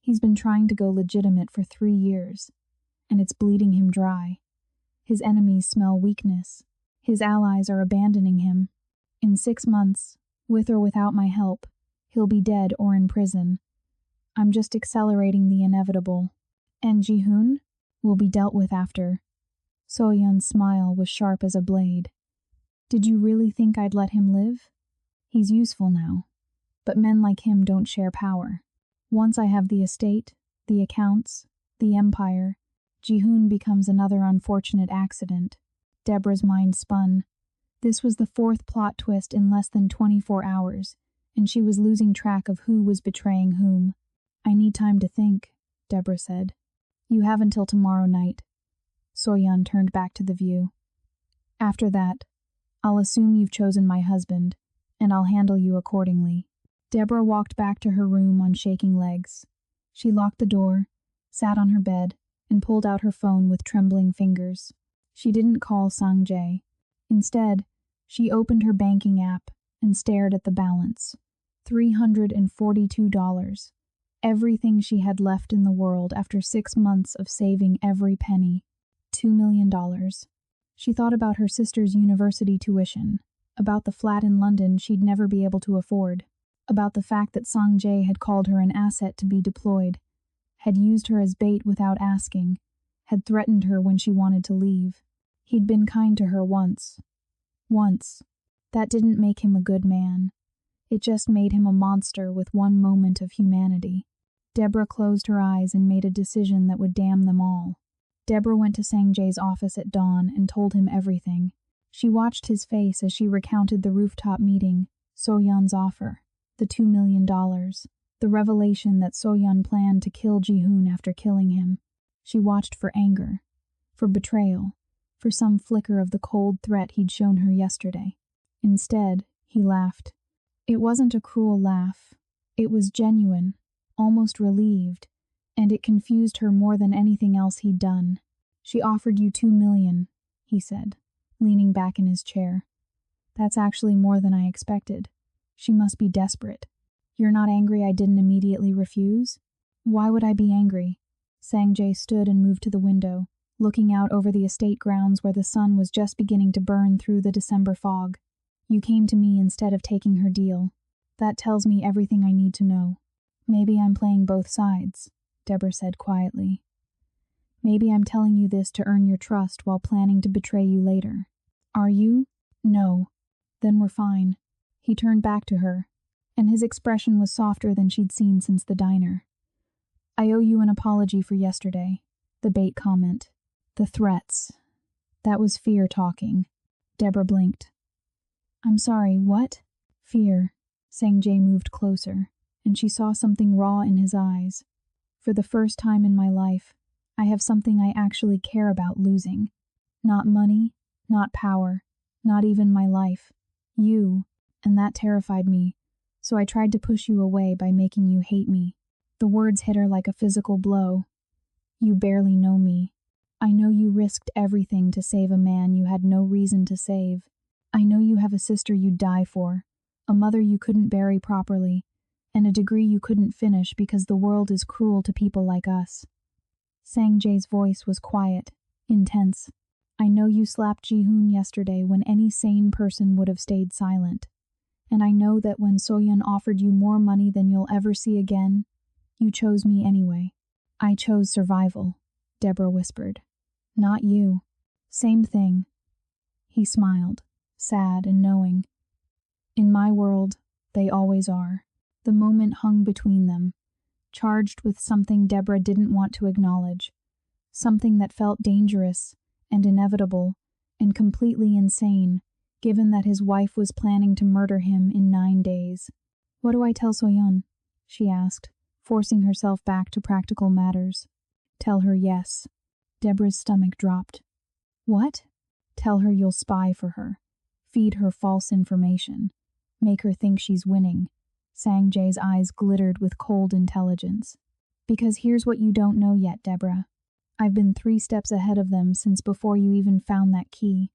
He's been trying to go legitimate for 3 years, and it's bleeding him dry. His enemies smell weakness. His allies are abandoning him. In 6 months, with or without my help, he'll be dead or in prison. I'm just accelerating the inevitable. And Ji-hoon will be dealt with after." So-yeon's smile was sharp as a blade. "Did you really think I'd let him live? He's useful now, but men like him don't share power. Once I have the estate, the accounts, the empire, Ji-hoon becomes another unfortunate accident." Deborah's mind spun. This was the 4th plot twist in less than 24 hours, and she was losing track of who was betraying whom. "I need time to think," Deborah said. "You have until tomorrow night. Soyun turned back to the view. After that, I'll assume you've chosen my husband, and I'll handle you accordingly. Deborah walked back to her room on shaking legs. She locked the door, sat on her bed, and pulled out her phone with trembling fingers. She didn't call Sang-jae. Instead, she opened her banking app and stared at the balance. $342. Everything she had left in the world after 6 months of saving every penny. $2 million. She thought about her sister's university tuition, about the flat in London she'd never be able to afford, about the fact that Sang-jae had called her an asset to be deployed, had used her as bait without asking, had threatened her when she wanted to leave. He'd been kind to her once. Once. That didn't make him a good man. It just made him a monster with one moment of humanity. Deborah closed her eyes and made a decision that would damn them all. Deborah went to Sang-jae's office at dawn and told him everything. She watched his face as she recounted the rooftop meeting, Soyun's offer, the $2 million, the revelation that Soyun planned to kill Ji-hoon after killing him. She watched for anger, for betrayal, for some flicker of the cold threat he'd shown her yesterday. Instead, he laughed. It wasn't a cruel laugh. It was genuine, almost relieved, and it confused her more than anything else he'd done. She offered you $2 million, he said, leaning back in his chair. That's actually more than I expected. She must be desperate. You're not angry I didn't immediately refuse? Why would I be angry? Sang-jae stood and moved to the window, looking out over the estate grounds where the sun was just beginning to burn through the December fog. You came to me instead of taking her deal. That tells me everything I need to know. Maybe I'm playing both sides, Deborah said quietly. Maybe I'm telling you this to earn your trust while planning to betray you later. Are you? No. Then we're fine. He turned back to her, and his expression was softer than she'd seen since the diner. I owe you an apology for yesterday. The bait comment. The threats. That was fear talking. Deborah blinked. I'm sorry, what? Fear. Sang-jae moved closer, and she saw something raw in his eyes. For the first time in my life, I have something I actually care about losing. Not money, not power, not even my life. You, and that terrified me, so I tried to push you away by making you hate me. The words hit her like a physical blow. You barely know me. I know you risked everything to save a man you had no reason to save. I know you have a sister you'd die for, a mother you couldn't bury properly, and a degree you couldn't finish because the world is cruel to people like us. Sang-jae's voice was quiet, intense. I know you slapped Ji-hoon yesterday when any sane person would have stayed silent. And I know that when Soyun offered you more money than you'll ever see again, you chose me anyway. I chose survival, Deborah whispered. Not you. Same thing. He smiled, sad and knowing. In my world, they always are. The moment hung between them, charged with something Deborah didn't want to acknowledge, something that felt dangerous and inevitable and completely insane, given that his wife was planning to murder him in 9 days. What do I tell Soyun? She asked, forcing herself back to practical matters. Tell her yes. Deborah's stomach dropped. What? Tell her you'll spy for her. Feed her false information. Make her think she's winning. Sang-jae's eyes glittered with cold intelligence. Because here's what you don't know yet, Deborah. I've been 3 steps ahead of them since before you even found that key.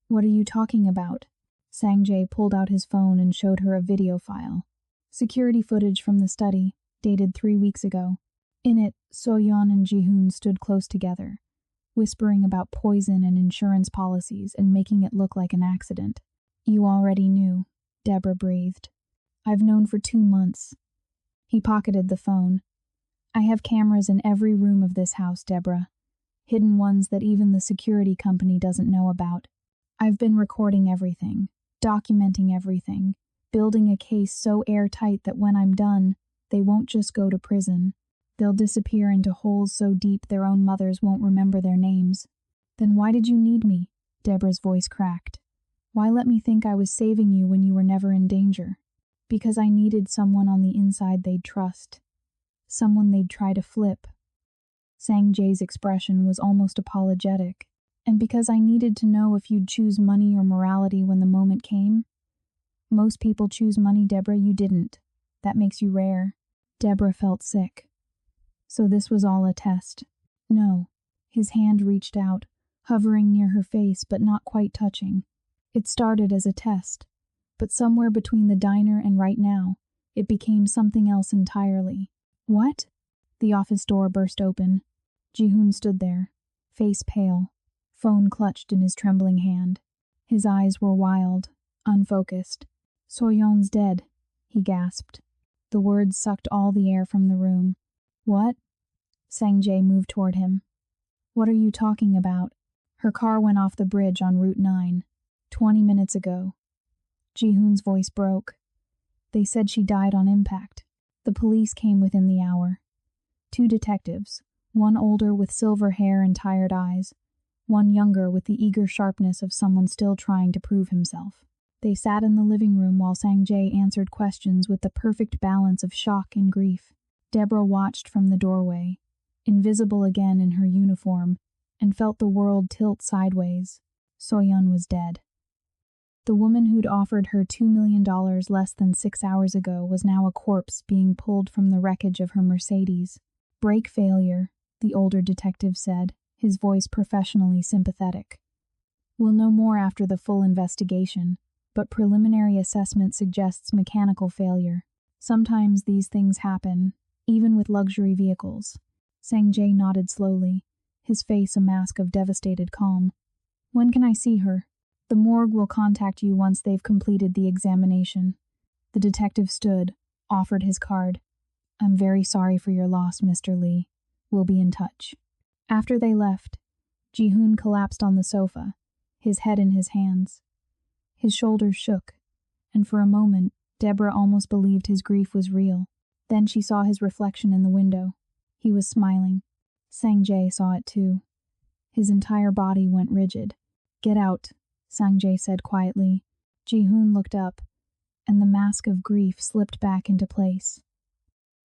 What are you talking about? Sang-jae pulled out his phone and showed her a video file. Security footage from the study, dated 3 weeks ago. In it, Soyun and Ji-hoon stood close together, whispering about poison and insurance policies and making it look like an accident. You already knew, Deborah breathed. I've known for 2 months. He pocketed the phone. I have cameras in every room of this house, Deborah. Hidden ones that even the security company doesn't know about. I've been recording everything, documenting everything, building a case so airtight that when I'm done, they won't just go to prison. They'll disappear into holes so deep their own mothers won't remember their names. Then why did you need me? Deborah's voice cracked. Why let me think I was saving you when you were never in danger? Because I needed someone on the inside they'd trust. Someone they'd try to flip. Sang-jae's expression was almost apologetic. And because I needed to know if you'd choose money or morality when the moment came. Most people choose money, Deborah, you didn't. That makes you rare. Deborah felt sick. So this was all a test. No. His hand reached out, hovering near her face but not quite touching. It started as a test, but somewhere between the diner and right now, it became something else entirely. What? The office door burst open. Ji-hoon stood there, face pale, phone clutched in his trembling hand. His eyes were wild, unfocused. "So-yeon's dead," he gasped. The words sucked all the air from the room. "What?" Sang-jae moved toward him. "What are you talking about?" Her car went off the bridge on Route 9, 20 minutes ago. Ji-hoon's voice broke. "They said she died on impact." The police came within the hour. 2 detectives, one older with silver hair and tired eyes, one younger with the eager sharpness of someone still trying to prove himself. They sat in the living room while Sang-jae answered questions with the perfect balance of shock and grief. Deborah watched from the doorway, invisible again in her uniform, and felt the world tilt sideways. So-yeon was dead. The woman who'd offered her $2 million less than 6 hours ago was now a corpse being pulled from the wreckage of her Mercedes. "Brake failure," the older detective said, his voice professionally sympathetic. "We'll know more after the full investigation, but preliminary assessment suggests mechanical failure. Sometimes these things happen, even with luxury vehicles." Sang-jae nodded slowly, his face a mask of devastated calm. "When can I see her?" "The morgue will contact you once they've completed the examination." The detective stood, offered his card. "I'm very sorry for your loss, Mr. Lee. We'll be in touch." After they left, Ji-hoon collapsed on the sofa, his head in his hands. His shoulders shook, and for a moment, Deborah almost believed his grief was real. Then she saw his reflection in the window. He was smiling. Sang-jae saw it too. His entire body went rigid. "Get out," Sang-jae said quietly. Ji-hoon looked up, and the mask of grief slipped back into place.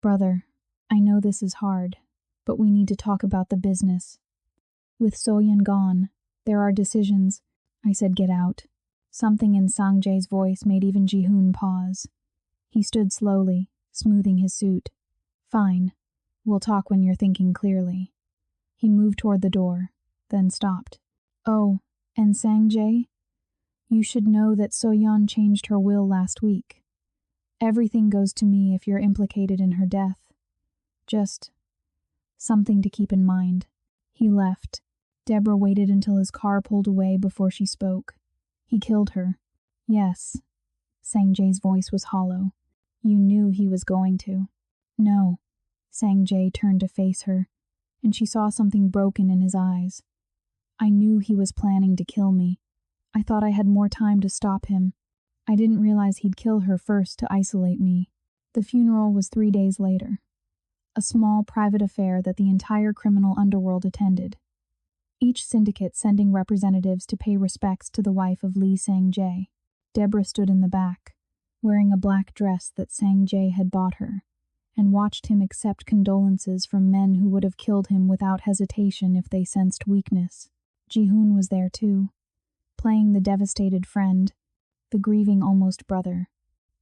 "Brother, I know this is hard, but we need to talk about the business. With So-yeon gone, there are decisions." I said get out. Something in Sang-jae's voice made even Ji-hoon pause. He stood slowly, smoothing his suit. "Fine. We'll talk when you're thinking clearly." He moved toward the door, then stopped. "Oh, and Sang-jae? You should know that So-yeon changed her will last week. Everything goes to me if you're implicated in her death. Just something to keep in mind." He left. Deborah waited until his car pulled away before she spoke. "He killed her." "Yes." Sang-jae's voice was hollow. "You knew he was going to." "No." Sang-jae turned to face her, and she saw something broken in his eyes. "I knew he was planning to kill me. I thought I had more time to stop him. I didn't realize he'd kill her first to isolate me." The funeral was 3 days later. A small private affair that the entire criminal underworld attended. Each syndicate sending representatives to pay respects to the wife of Lee Sang-jae. Deborah stood in the back, wearing a black dress that Sang-jae had bought her, and watched him accept condolences from men who would have killed him without hesitation if they sensed weakness. Ji-hoon was there too, playing the devastated friend, the grieving almost brother.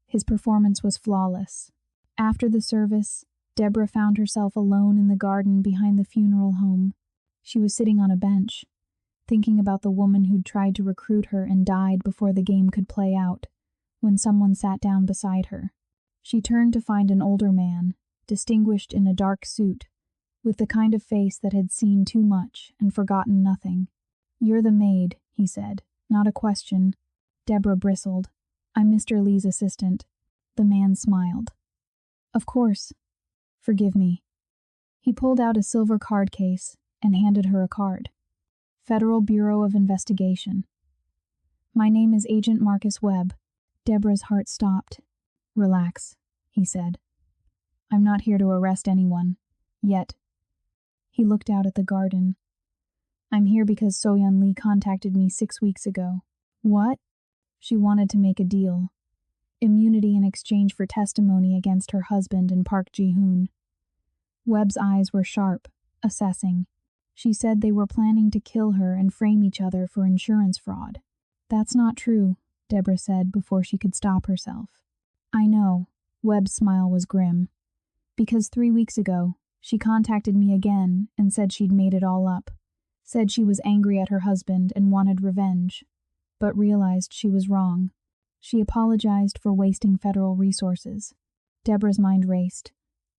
His performance was flawless. After the service, Deborah found herself alone in the garden behind the funeral home. She was sitting on a bench, thinking about the woman who'd tried to recruit her and died before the game could play out, when someone sat down beside her. She turned to find an older man, distinguished in a dark suit, with the kind of face that had seen too much and forgotten nothing. "You're the maid," he said, not a question. Deborah bristled. "I'm Mr. Lee's assistant." The man smiled. "Of course. Forgive me." He pulled out a silver card case and handed her a card. "Federal Bureau of Investigation. My name is Agent Marcus Webb." Deborah's heart stopped. "Relax," he said. "I'm not here to arrest anyone. Yet." He looked out at the garden. "I'm here because So-yeon Lee contacted me 6 weeks ago." "What?" She wanted to make a deal. Immunity in exchange for testimony against her husband and Park Ji-hoon. Webb's eyes were sharp, assessing. She said they were planning to kill her and frame each other for insurance fraud. That's not true, Deborah said before she could stop herself. I know. Webb's smile was grim. Because 3 weeks ago, she contacted me again and said she'd made it all up. Said she was angry at her husband and wanted revenge, but realized she was wrong. She apologized for wasting federal resources. Deborah's mind raced.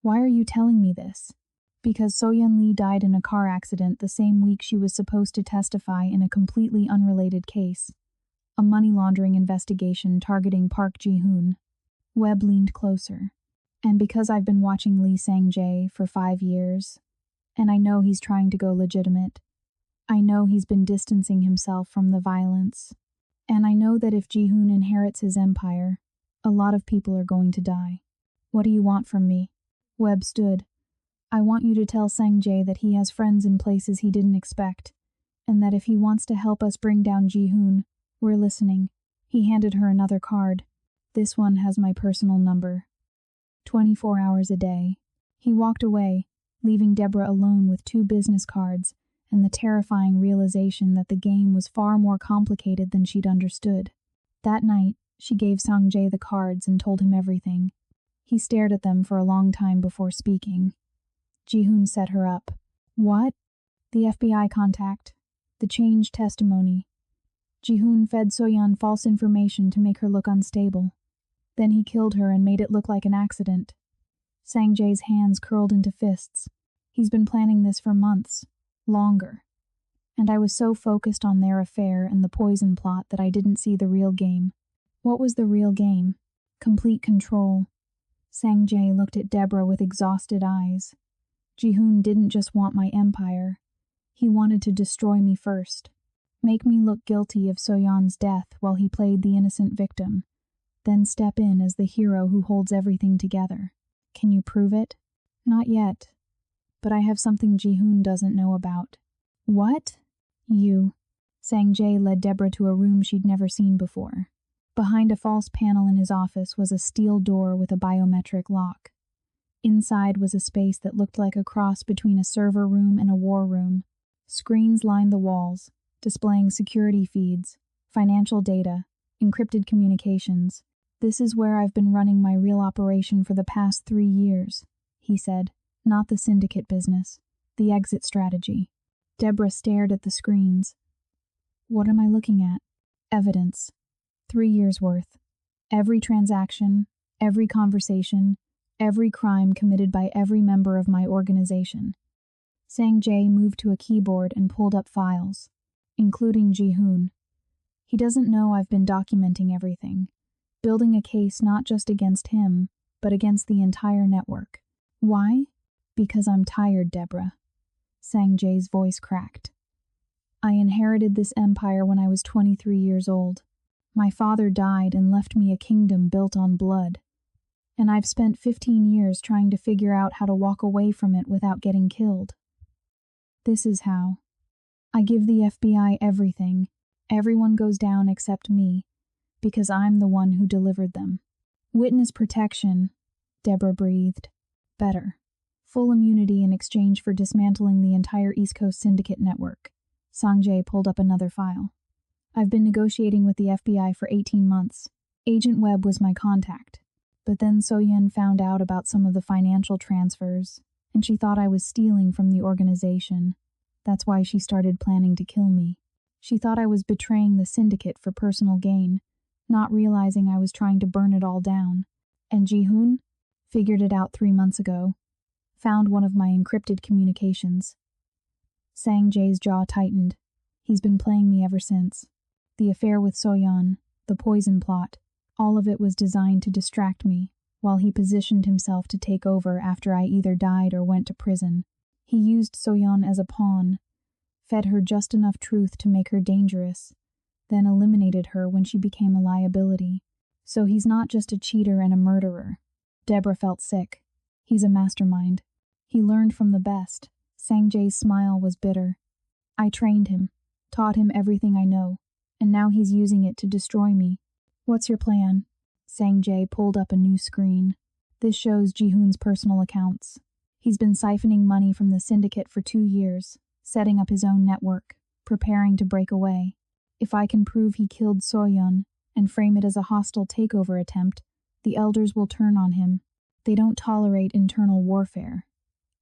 Why are you telling me this? Because So-Yeon Lee died in a car accident the same week she was supposed to testify in a completely unrelated case. A money laundering investigation targeting Park Ji-hoon. Webb leaned closer. And because I've been watching Lee Sang-jae for 5 years, and I know he's trying to go legitimate, I know he's been distancing himself from the violence, and I know that if Ji-hoon inherits his empire, a lot of people are going to die. What do you want from me? Webb stood. I want you to tell Sang-jae that he has friends in places he didn't expect, and that if he wants to help us bring down Ji-hoon, we're listening. He handed her another card. This one has my personal number. 24 hours a day. He walked away, leaving Deborah alone with 2 business cards and the terrifying realization that the game was far more complicated than she'd understood. That night, she gave Sang-jae the cards and told him everything. He stared at them for a long time before speaking. Ji-hoon set her up. What? The FBI contact. The changed testimony. Ji-hoon fed So-yeon false information to make her look unstable. Then he killed her and made it look like an accident. Sang-jae's hands curled into fists. He's been planning this for months. Longer. And I was so focused on their affair and the poison plot that I didn't see the real game. What was the real game? Complete control. Sang-jae looked at Deborah with exhausted eyes. Ji-hoon didn't just want my empire. He wanted to destroy me first. Make me look guilty of So-yeon's death while he played the innocent victim. Then step in as the hero who holds everything together. Can you prove it? Not yet. But I have something Ji-hoon doesn't know about. What? You. Sang-jae led Deborah to a room she'd never seen before. Behind a false panel in his office was a steel door with a biometric lock. Inside was a space that looked like a cross between a server room and a war room. Screens lined the walls, displaying security feeds, financial data, encrypted communications. This is where I've been running my real operation for the past 3 years, he said. Not the syndicate business, the exit strategy. Deborah stared at the screens. What am I looking at? Evidence. 3 years' worth. Every transaction, every conversation, every crime committed by every member of my organization. Sang-jae moved to a keyboard and pulled up files, including Ji-hoon. He doesn't know I've been documenting everything, building a case not just against him, but against the entire network. Why? Because I'm tired, Deborah. Sang-jae's voice cracked. I inherited this empire when I was 23 years old. My father died and left me a kingdom built on blood. And I've spent 15 years trying to figure out how to walk away from it without getting killed. This is how. I give the FBI everything. Everyone goes down except me, because I'm the one who delivered them. Witness protection, Deborah breathed. Better. Full immunity in exchange for dismantling the entire East Coast Syndicate network. Sang-jae pulled up another file. I've been negotiating with the FBI for 18 months. Agent Webb was my contact. But then So-yeon found out about some of the financial transfers, and she thought I was stealing from the organization. That's why she started planning to kill me. She thought I was betraying the syndicate for personal gain, not realizing I was trying to burn it all down. And Ji-hoon figured it out 3 months ago. Found one of my encrypted communications. Sang-jae's jaw tightened. He's been playing me ever since. The affair with So-yeon, the poison plot, all of it was designed to distract me, while he positioned himself to take over after I either died or went to prison. He used So-yeon as a pawn, fed her just enough truth to make her dangerous, then eliminated her when she became a liability. So he's not just a cheater and a murderer. Deborah felt sick. He's a mastermind. He learned from the best. Sang-jae's smile was bitter. I trained him, taught him everything I know, and now he's using it to destroy me. What's your plan? Sang-jae pulled up a new screen. This shows Ji-hoon's personal accounts. He's been siphoning money from the syndicate for 2 years, setting up his own network, preparing to break away. If I can prove he killed Soyeon and frame it as a hostile takeover attempt, the elders will turn on him. They don't tolerate internal warfare.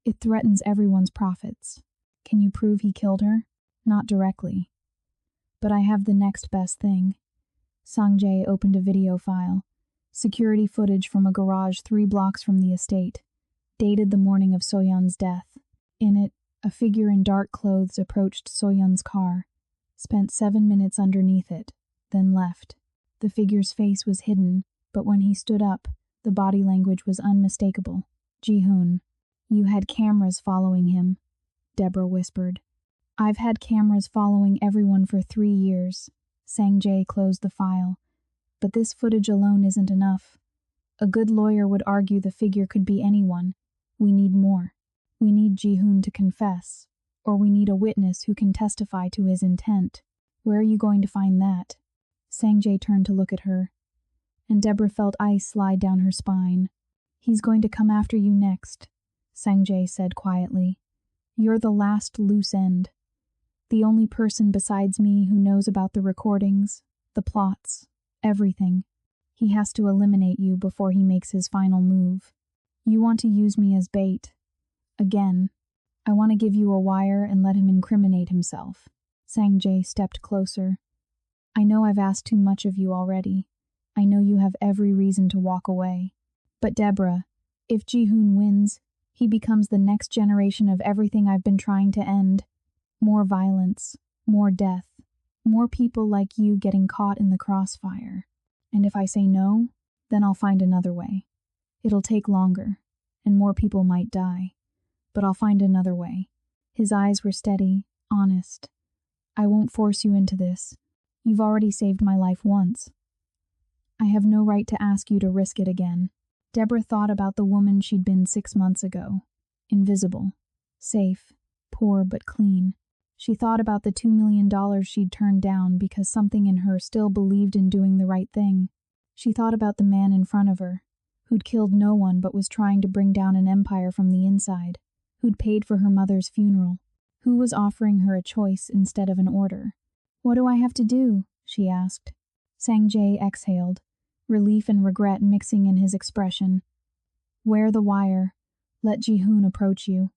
It threatens everyone's profits. Can you prove he killed her? Not directly. But I have the next best thing. Sang-jae opened a video file. Security footage from a garage 3 blocks from the estate, dated the morning of Soyeon's death. In it, a figure in dark clothes approached Soyeon's car, spent 7 minutes underneath it, then left. The figure's face was hidden, but when he stood up, the body language was unmistakable. Ji-hoon. You had cameras following him, Deborah whispered. I've had cameras following everyone for 3 years. Sang-jae closed the file. But this footage alone isn't enough. A good lawyer would argue the figure could be anyone. We need more. We need Ji-hoon to confess, or we need a witness who can testify to his intent. Where are you going to find that? Sang-jae turned to look at her, and Deborah felt ice slide down her spine. He's going to come after you next, Sang-jae said quietly. You're the last loose end. The only person besides me who knows about the recordings, the plots, everything. He has to eliminate you before he makes his final move. You want to use me as bait. Again. I want to give you a wire and let him incriminate himself. Sang-jae stepped closer. I know I've asked too much of you already. I know you have every reason to walk away. But Deborah, if Ji-hoon wins, he becomes the next generation of everything I've been trying to end. More violence, more death, more people like you getting caught in the crossfire. And if I say no, then I'll find another way. It'll take longer, and more people might die. But I'll find another way. His eyes were steady, honest. I won't force you into this. You've already saved my life once. I have no right to ask you to risk it again. Deborah thought about the woman she'd been 6 months ago. Invisible. Safe. Poor but clean. She thought about the $2 million she'd turned down because something in her still believed in doing the right thing. She thought about the man in front of her, who'd killed no one but was trying to bring down an empire from the inside, who'd paid for her mother's funeral, who was offering her a choice instead of an order. What do I have to do? She asked. Sang-jae exhaled, relief and regret mixing in his expression. Wear the wire. Let Ji-hoon approach you.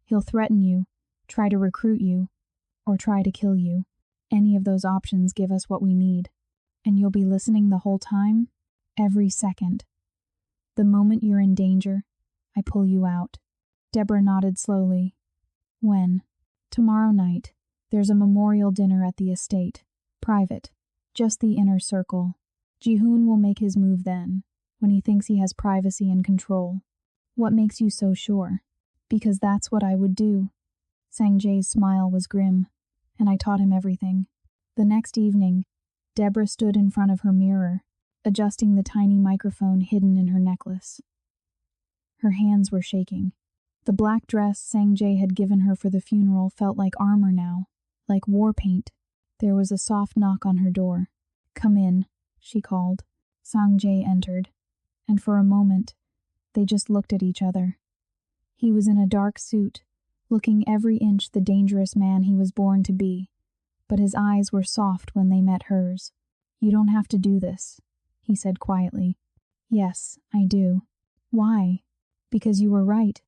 He'll threaten you, try to recruit you, or try to kill you. Any of those options give us what we need. And you'll be listening the whole time? Every second. The moment you're in danger, I pull you out. Deborah nodded slowly. When? Tomorrow night. There's a memorial dinner at the estate. Private. Just the inner circle. Ji-hoon will make his move then, when he thinks he has privacy and control. What makes you so sure? Because that's what I would do. Sang-jae's smile was grim, and I taught him everything. The next evening, Deborah stood in front of her mirror, adjusting the tiny microphone hidden in her necklace. Her hands were shaking. The black dress Sang-jae had given her for the funeral felt like armor now, like war paint. There was a soft knock on her door. Come in, she called. Sang-jae entered, and for a moment, they just looked at each other. He was in a dark suit, looking every inch the dangerous man he was born to be, but his eyes were soft when they met hers. You don't have to do this, he said quietly. Yes, I do. Why? Because you were right.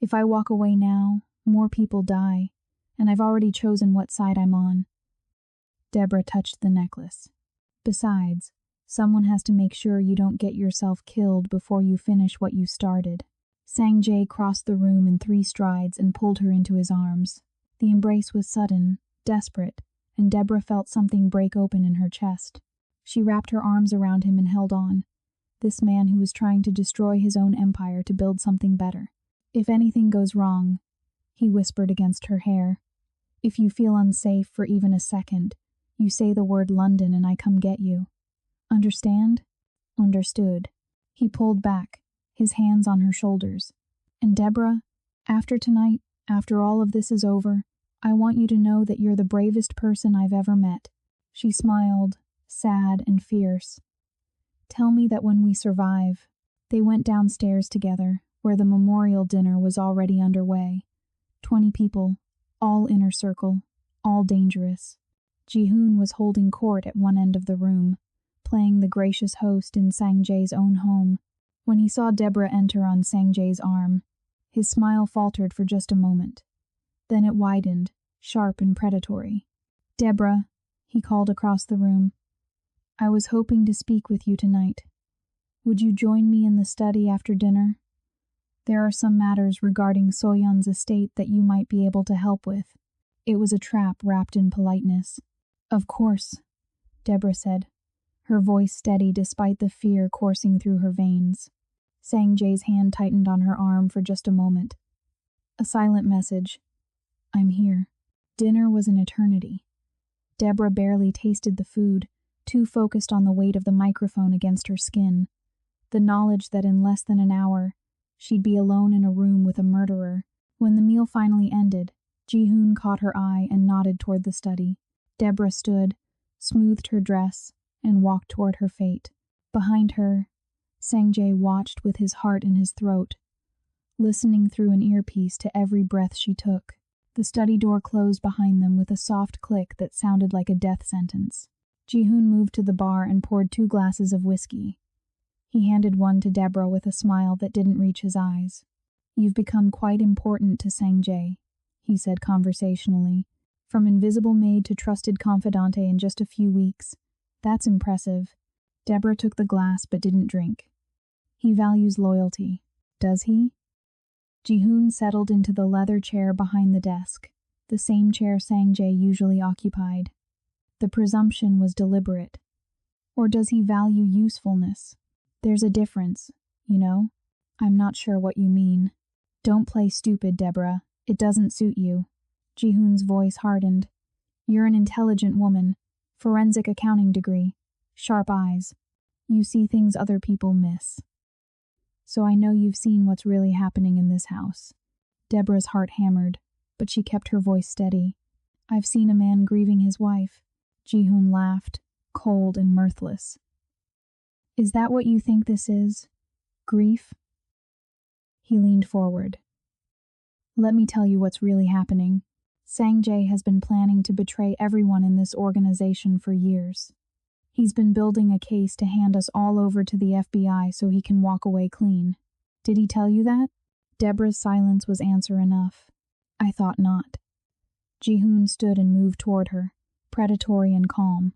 If I walk away now, more people die, and I've already chosen what side I'm on. Deborah touched the necklace. Besides, someone has to make sure you don't get yourself killed before you finish what you started. Sang-jae crossed the room in 3 strides and pulled her into his arms. The embrace was sudden, desperate, and Deborah felt something break open in her chest. She wrapped her arms around him and held on. This man who was trying to destroy his own empire to build something better. If anything goes wrong, he whispered against her hair. If you feel unsafe for even a second, you say the word London and I come get you. Understand? Understood. He pulled back, his hands on her shoulders. And Deborah, after tonight, after all of this is over, I want you to know that you're the bravest person I've ever met. She smiled, sad and fierce. Tell me that when we survive. They went downstairs together, where the memorial dinner was already underway. 20 people, All inner circle, all dangerous. Ji-hoon was holding court at one end of the room, playing the gracious host in Sang-jae's own home. When he saw Deborah enter on Sang-jae's arm, his smile faltered for just a moment. Then it widened, sharp and predatory. "Deborah," he called across the room, "I was hoping to speak with you tonight. Would you join me in the study after dinner? There are some matters regarding Soyeon's estate that you might be able to help with." It was a trap wrapped in politeness. "Of course," Deborah said, her voice steady despite the fear coursing through her veins. Sang-jae's hand tightened on her arm for just a moment. A silent message. "I'm here." Dinner was an eternity. Deborah barely tasted the food, too focused on the weight of the microphone against her skin. The knowledge that in less than an hour, she'd be alone in a room with a murderer. When the meal finally ended, Ji-hoon caught her eye and nodded toward the study. Deborah stood, smoothed her dress, and walked toward her fate. Behind her, Sang-jae watched with his heart in his throat, listening through an earpiece to every breath she took. The study door closed behind them with a soft click that sounded like a death sentence. Ji-hoon moved to the bar and poured 2 glasses of whiskey. He handed one to Deborah with a smile that didn't reach his eyes. "You've become quite important to Sang-jae," he said conversationally. "From invisible maid to trusted confidante in just a few weeks. That's impressive." Deborah took the glass but didn't drink. "He values loyalty." "Does he?" Ji-hoon settled into the leather chair behind the desk, the same chair Sang-jae usually occupied. The presumption was deliberate. "Or does he value usefulness? There's a difference, you know." "I'm not sure what you mean." "Don't play stupid, Deborah. It doesn't suit you." Ji-hoon's voice hardened. "You're an intelligent woman. Forensic accounting degree. Sharp eyes. You see things other people miss. So I know you've seen what's really happening in this house." Deborah's heart hammered, but she kept her voice steady. "I've seen a man grieving his wife." Ji-hoon laughed, cold and mirthless. "Is that what you think this is? Grief?" He leaned forward. "Let me tell you what's really happening. Sang-jae has been planning to betray everyone in this organization for years. He's been building a case to hand us all over to the FBI so he can walk away clean. Did he tell you that?" Deborah's silence was answer enough. "I thought not." Ji-hoon stood and moved toward her, predatory and calm.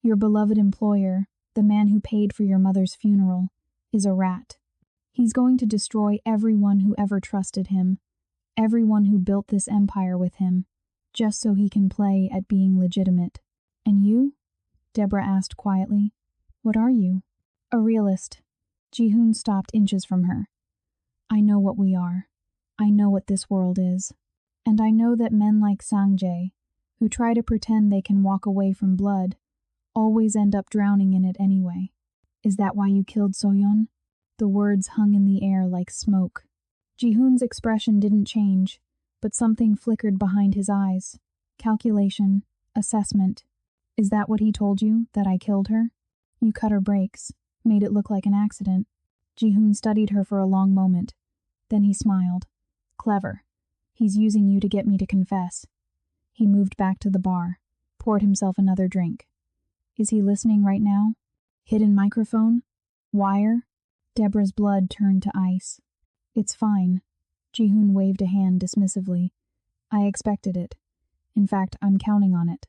"Your beloved employer, the man who paid for your mother's funeral, is a rat. He's going to destroy everyone who ever trusted him, everyone who built this empire with him, just so he can play at being legitimate." "And you?" Deborah asked quietly. "What are you?" "A realist." Ji-hoon stopped inches from her. "I know what we are. I know what this world is. And I know that men like Sang-jae, who try to pretend they can walk away from blood, always end up drowning in it anyway." "Is that why you killed Soyeon?" The words hung in the air like smoke. Ji-hoon's expression didn't change, but something flickered behind his eyes. Calculation, assessment. "Is that what he told you, that I killed her? You cut her brakes, made it look like an accident." Ji-hoon studied her for a long moment. Then he smiled. "Clever. He's using you to get me to confess." He moved back to the bar, poured himself another drink. "Is he listening right now? Hidden microphone? Wire?" Deborah's blood turned to ice. "It's fine." Ji-hoon waved a hand dismissively. "I expected it. In fact, I'm counting on it."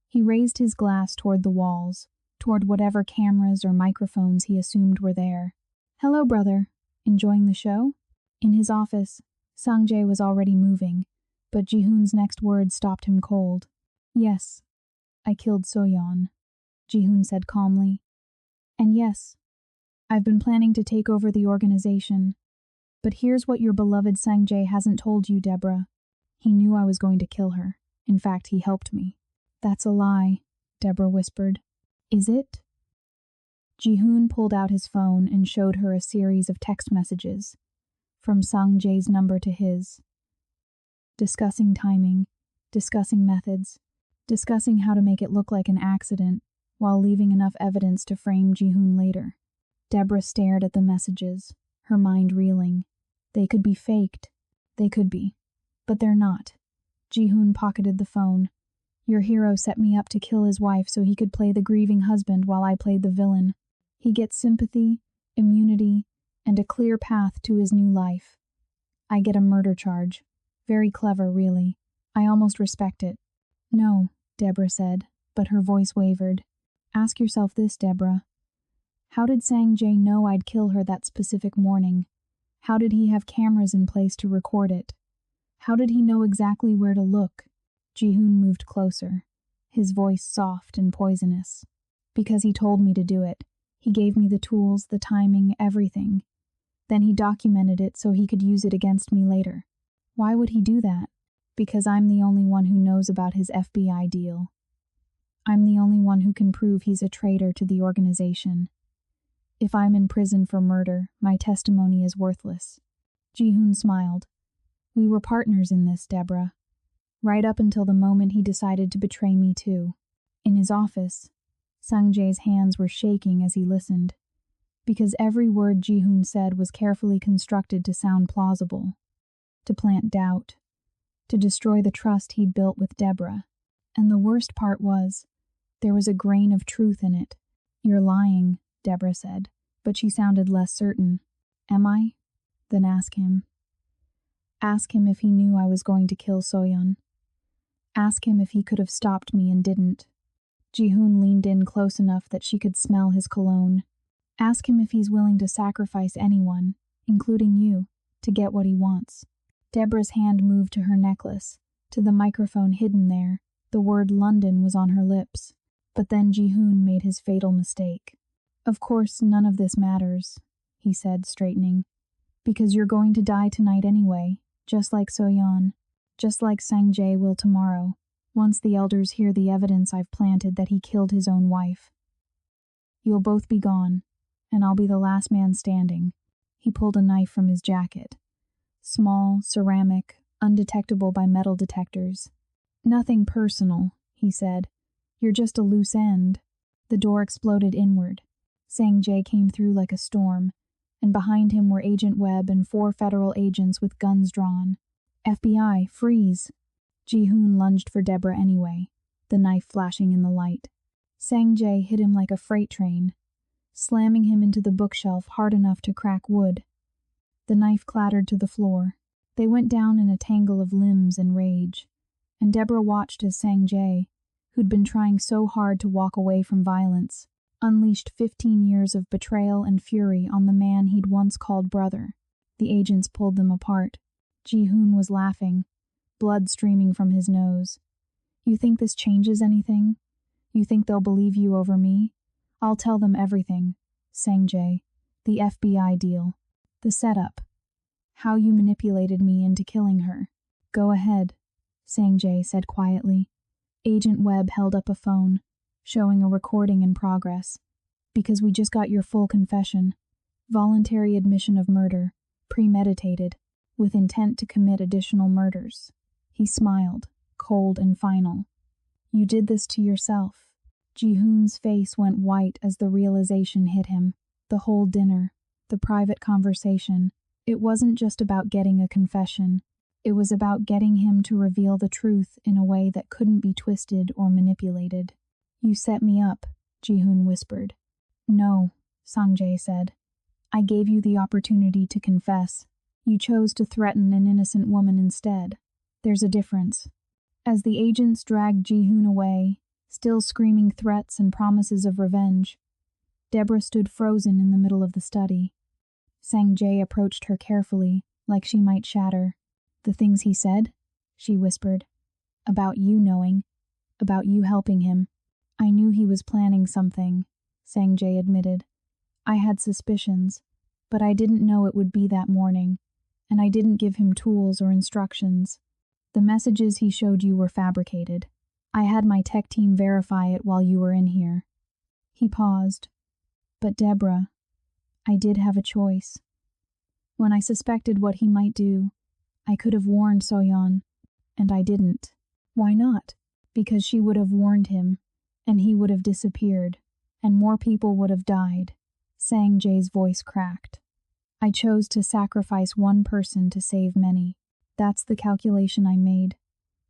He raised his glass toward the walls, toward whatever cameras or microphones he assumed were there. "Hello, brother. Enjoying the show?" In his office, Sang-jae was already moving, but Ji-hoon's next words stopped him cold. "Yes, I killed Soyeon," Ji-hoon said calmly. "And yes, I've been planning to take over the organization. But here's what your beloved Sang-jae hasn't told you, Deborah. He knew I was going to kill her. In fact, he helped me." "That's a lie," Deborah whispered. "Is it?" Ji-hoon pulled out his phone and showed her a series of text messages, from Sang-jae's number to his. Discussing timing, discussing methods, discussing how to make it look like an accident, while leaving enough evidence to frame Ji-hoon later. Deborah stared at the messages, her mind reeling. They could be faked. They could be. But they're not. Ji-hoon pocketed the phone. Your hero set me up to kill his wife so he could play the grieving husband while I played the villain. He gets sympathy, immunity, and a clear path to his new life. I get a murder charge. Very clever, really. I almost respect it. No, Deborah said, but her voice wavered. Ask yourself this, Deborah. How did Sang-jae know I'd kill her that specific morning? How did he have cameras in place to record it? How did he know exactly where to look? Ji-hoon moved closer, his voice soft and poisonous. Because he told me to do it. He gave me the tools, the timing, everything. Then he documented it so he could use it against me later. Why would he do that? Because I'm the only one who knows about his FBI deal. I'm the only one who can prove he's a traitor to the organization. If I'm in prison for murder, my testimony is worthless. Ji-hoon smiled. We were partners in this, Deborah. Right up until the moment he decided to betray me too. In his office, Sang-jae's hands were shaking as he listened, because every word Ji-hoon said was carefully constructed to sound plausible, to plant doubt, to destroy the trust he'd built with Deborah. And the worst part was, there was a grain of truth in it. You're lying, Deborah said, but she sounded less certain. Am I? Then ask him. Ask him if he knew I was going to kill Soyeon. Ask him if he could have stopped me and didn't. Ji-hoon leaned in close enough that she could smell his cologne. Ask him if he's willing to sacrifice anyone, including you, to get what he wants. Deborah's hand moved to her necklace, to the microphone hidden there. The word London was on her lips. But then Ji-hoon made his fatal mistake. Of course, none of this matters, he said, straightening. Because you're going to die tonight anyway, just like Soyeon, just like Sang-jae will tomorrow, once the elders hear the evidence I've planted that he killed his own wife. You'll both be gone, and I'll be the last man standing. He pulled a knife from his jacket. Small, ceramic, undetectable by metal detectors. Nothing personal, he said. You're just a loose end. The door exploded inward. Sang-jae came through like a storm, and behind him were Agent Webb and 4 federal agents with guns drawn. FBI, freeze! Ji-hoon lunged for Deborah anyway, the knife flashing in the light. Sang-jae hit him like a freight train, slamming him into the bookshelf hard enough to crack wood. The knife clattered to the floor. They went down in a tangle of limbs and rage, and Deborah watched as Sang-jae, who'd been trying so hard to walk away from violence, unleashed 15 years of betrayal and fury on the man he'd once called brother. The agents pulled them apart. Ji-hoon was laughing, blood streaming from his nose. You think this changes anything? You think they'll believe you over me? I'll tell them everything. Sang-jae, the FBI deal, the setup, how you manipulated me into killing her. Go ahead, Sang-jae said quietly. Agent Webb held up a phone, showing a recording in progress. Because we just got your full confession. Voluntary admission of murder, premeditated, with intent to commit additional murders. He smiled, cold and final. You did this to yourself. Ji-hoon's face went white as the realization hit him. The whole dinner, the private conversation. It wasn't just about getting a confession. It was about getting him to reveal the truth in a way that couldn't be twisted or manipulated. You set me up, Ji-hoon whispered. No, Sang-jae said. I gave you the opportunity to confess. You chose to threaten an innocent woman instead. There's a difference. As the agents dragged Ji-hoon away, still screaming threats and promises of revenge, Deborah stood frozen in the middle of the study. Sang-jae approached her carefully, like she might shatter. The things he said? She whispered. About you knowing. About you helping him. I knew he was planning something, Sang-jae admitted. I had suspicions, but I didn't know it would be that morning, and I didn't give him tools or instructions. The messages he showed you were fabricated. I had my tech team verify it while you were in here. He paused. But Deborah, I did have a choice. When I suspected what he might do, I could have warned Soyeon, and I didn't. Why not? Because she would have warned him, and he would have disappeared, and more people would have died. Sang-jae's voice cracked. I chose to sacrifice one person to save many. That's the calculation I made,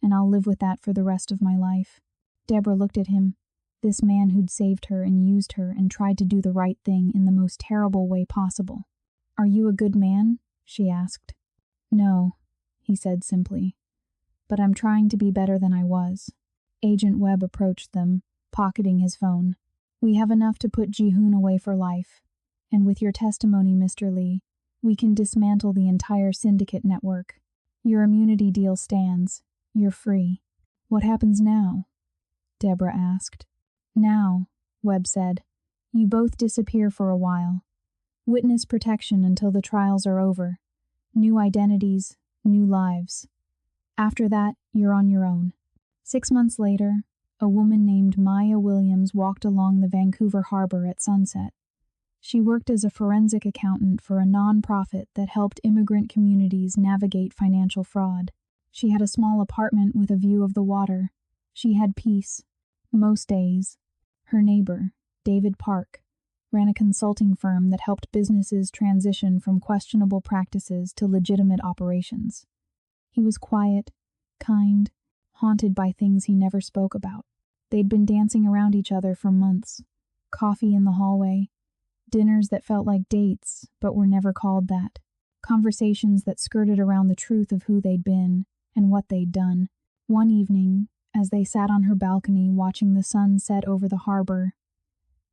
and I'll live with that for the rest of my life." Deborah looked at him, this man who'd saved her and used her and tried to do the right thing in the most terrible way possible. "Are you a good man?" she asked. "No," he said simply. "But I'm trying to be better than I was." Agent Webb approached them, pocketing his phone. "We have enough to put Ji-hoon away for life. And with your testimony, Mr. Lee, we can dismantle the entire syndicate network. Your immunity deal stands. You're free." "What happens now?" Deborah asked. "Now," Webb said, "you both disappear for a while. Witness protection until the trials are over. New identities, new lives. After that, you're on your own." 6 months later, a woman named Maya Williams walked along the Vancouver harbor at sunset. She worked as a forensic accountant for a non-profit that helped immigrant communities navigate financial fraud. She had a small apartment with a view of the water. She had peace, most days. Her neighbor, David Park, ran a consulting firm that helped businesses transition from questionable practices to legitimate operations. He was quiet, kind, haunted by things he never spoke about. They'd been dancing around each other for months. Coffee in the hallway, dinners that felt like dates but were never called that. Conversations that skirted around the truth of who they'd been and what they'd done. One evening, as they sat on her balcony watching the sun set over the harbor,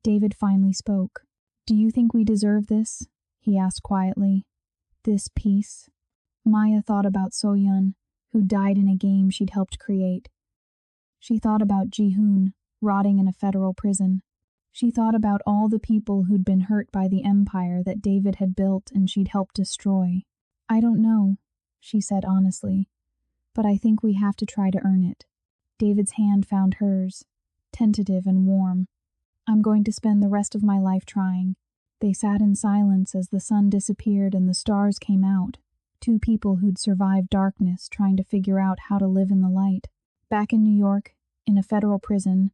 David finally spoke. "Do you think we deserve this?" he asked quietly. "This peace?" Maya thought about So-yeon, who died in a game she'd helped create. She thought about Ji-hoon, rotting in a federal prison. She thought about all the people who'd been hurt by the empire that David had built and she'd helped destroy. "I don't know," she said honestly, "but I think we have to try to earn it." David's hand found hers, tentative and warm. "I'm going to spend the rest of my life trying." They sat in silence as the sun disappeared and the stars came out. Two people who'd survived darkness trying to figure out how to live in the light. Back in New York, in a federal prison,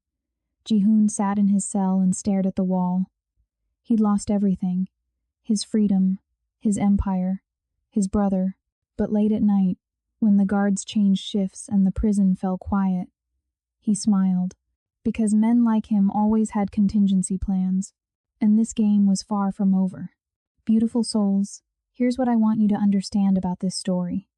Ji-hoon sat in his cell and stared at the wall. He'd lost everything. His freedom, his empire, his brother. But late at night, when the guards changed shifts and the prison fell quiet, he smiled. Because men like him always had contingency plans, and this game was far from over. Beautiful souls, here's what I want you to understand about this story.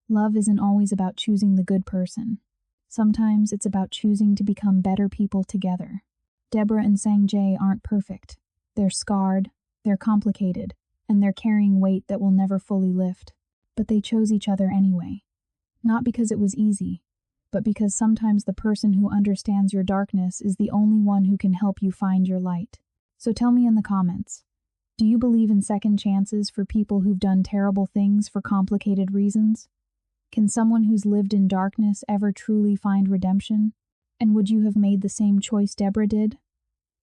Love isn't always about choosing the good person. Sometimes it's about choosing to become better people together. Deborah and Sang-jae aren't perfect. They're scarred, they're complicated, and they're carrying weight that will never fully lift. But they chose each other anyway. Not because it was easy, but because sometimes the person who understands your darkness is the only one who can help you find your light. So tell me in the comments, do you believe in second chances for people who've done terrible things for complicated reasons? Can someone who's lived in darkness ever truly find redemption? And would you have made the same choice Deborah did?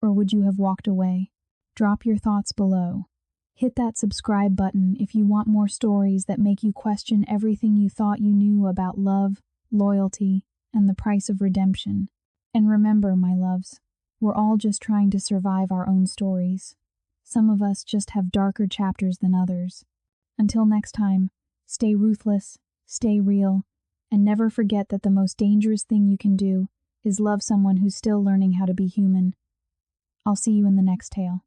Or would you have walked away? Drop your thoughts below. Hit that subscribe button if you want more stories that make you question everything you thought you knew about love, loyalty, and the price of redemption. And remember, my loves, we're all just trying to survive our own stories. Some of us just have darker chapters than others. Until next time, stay ruthless, stay real, and never forget that the most dangerous thing you can do is love someone who's still learning how to be human. I'll see you in the next tale.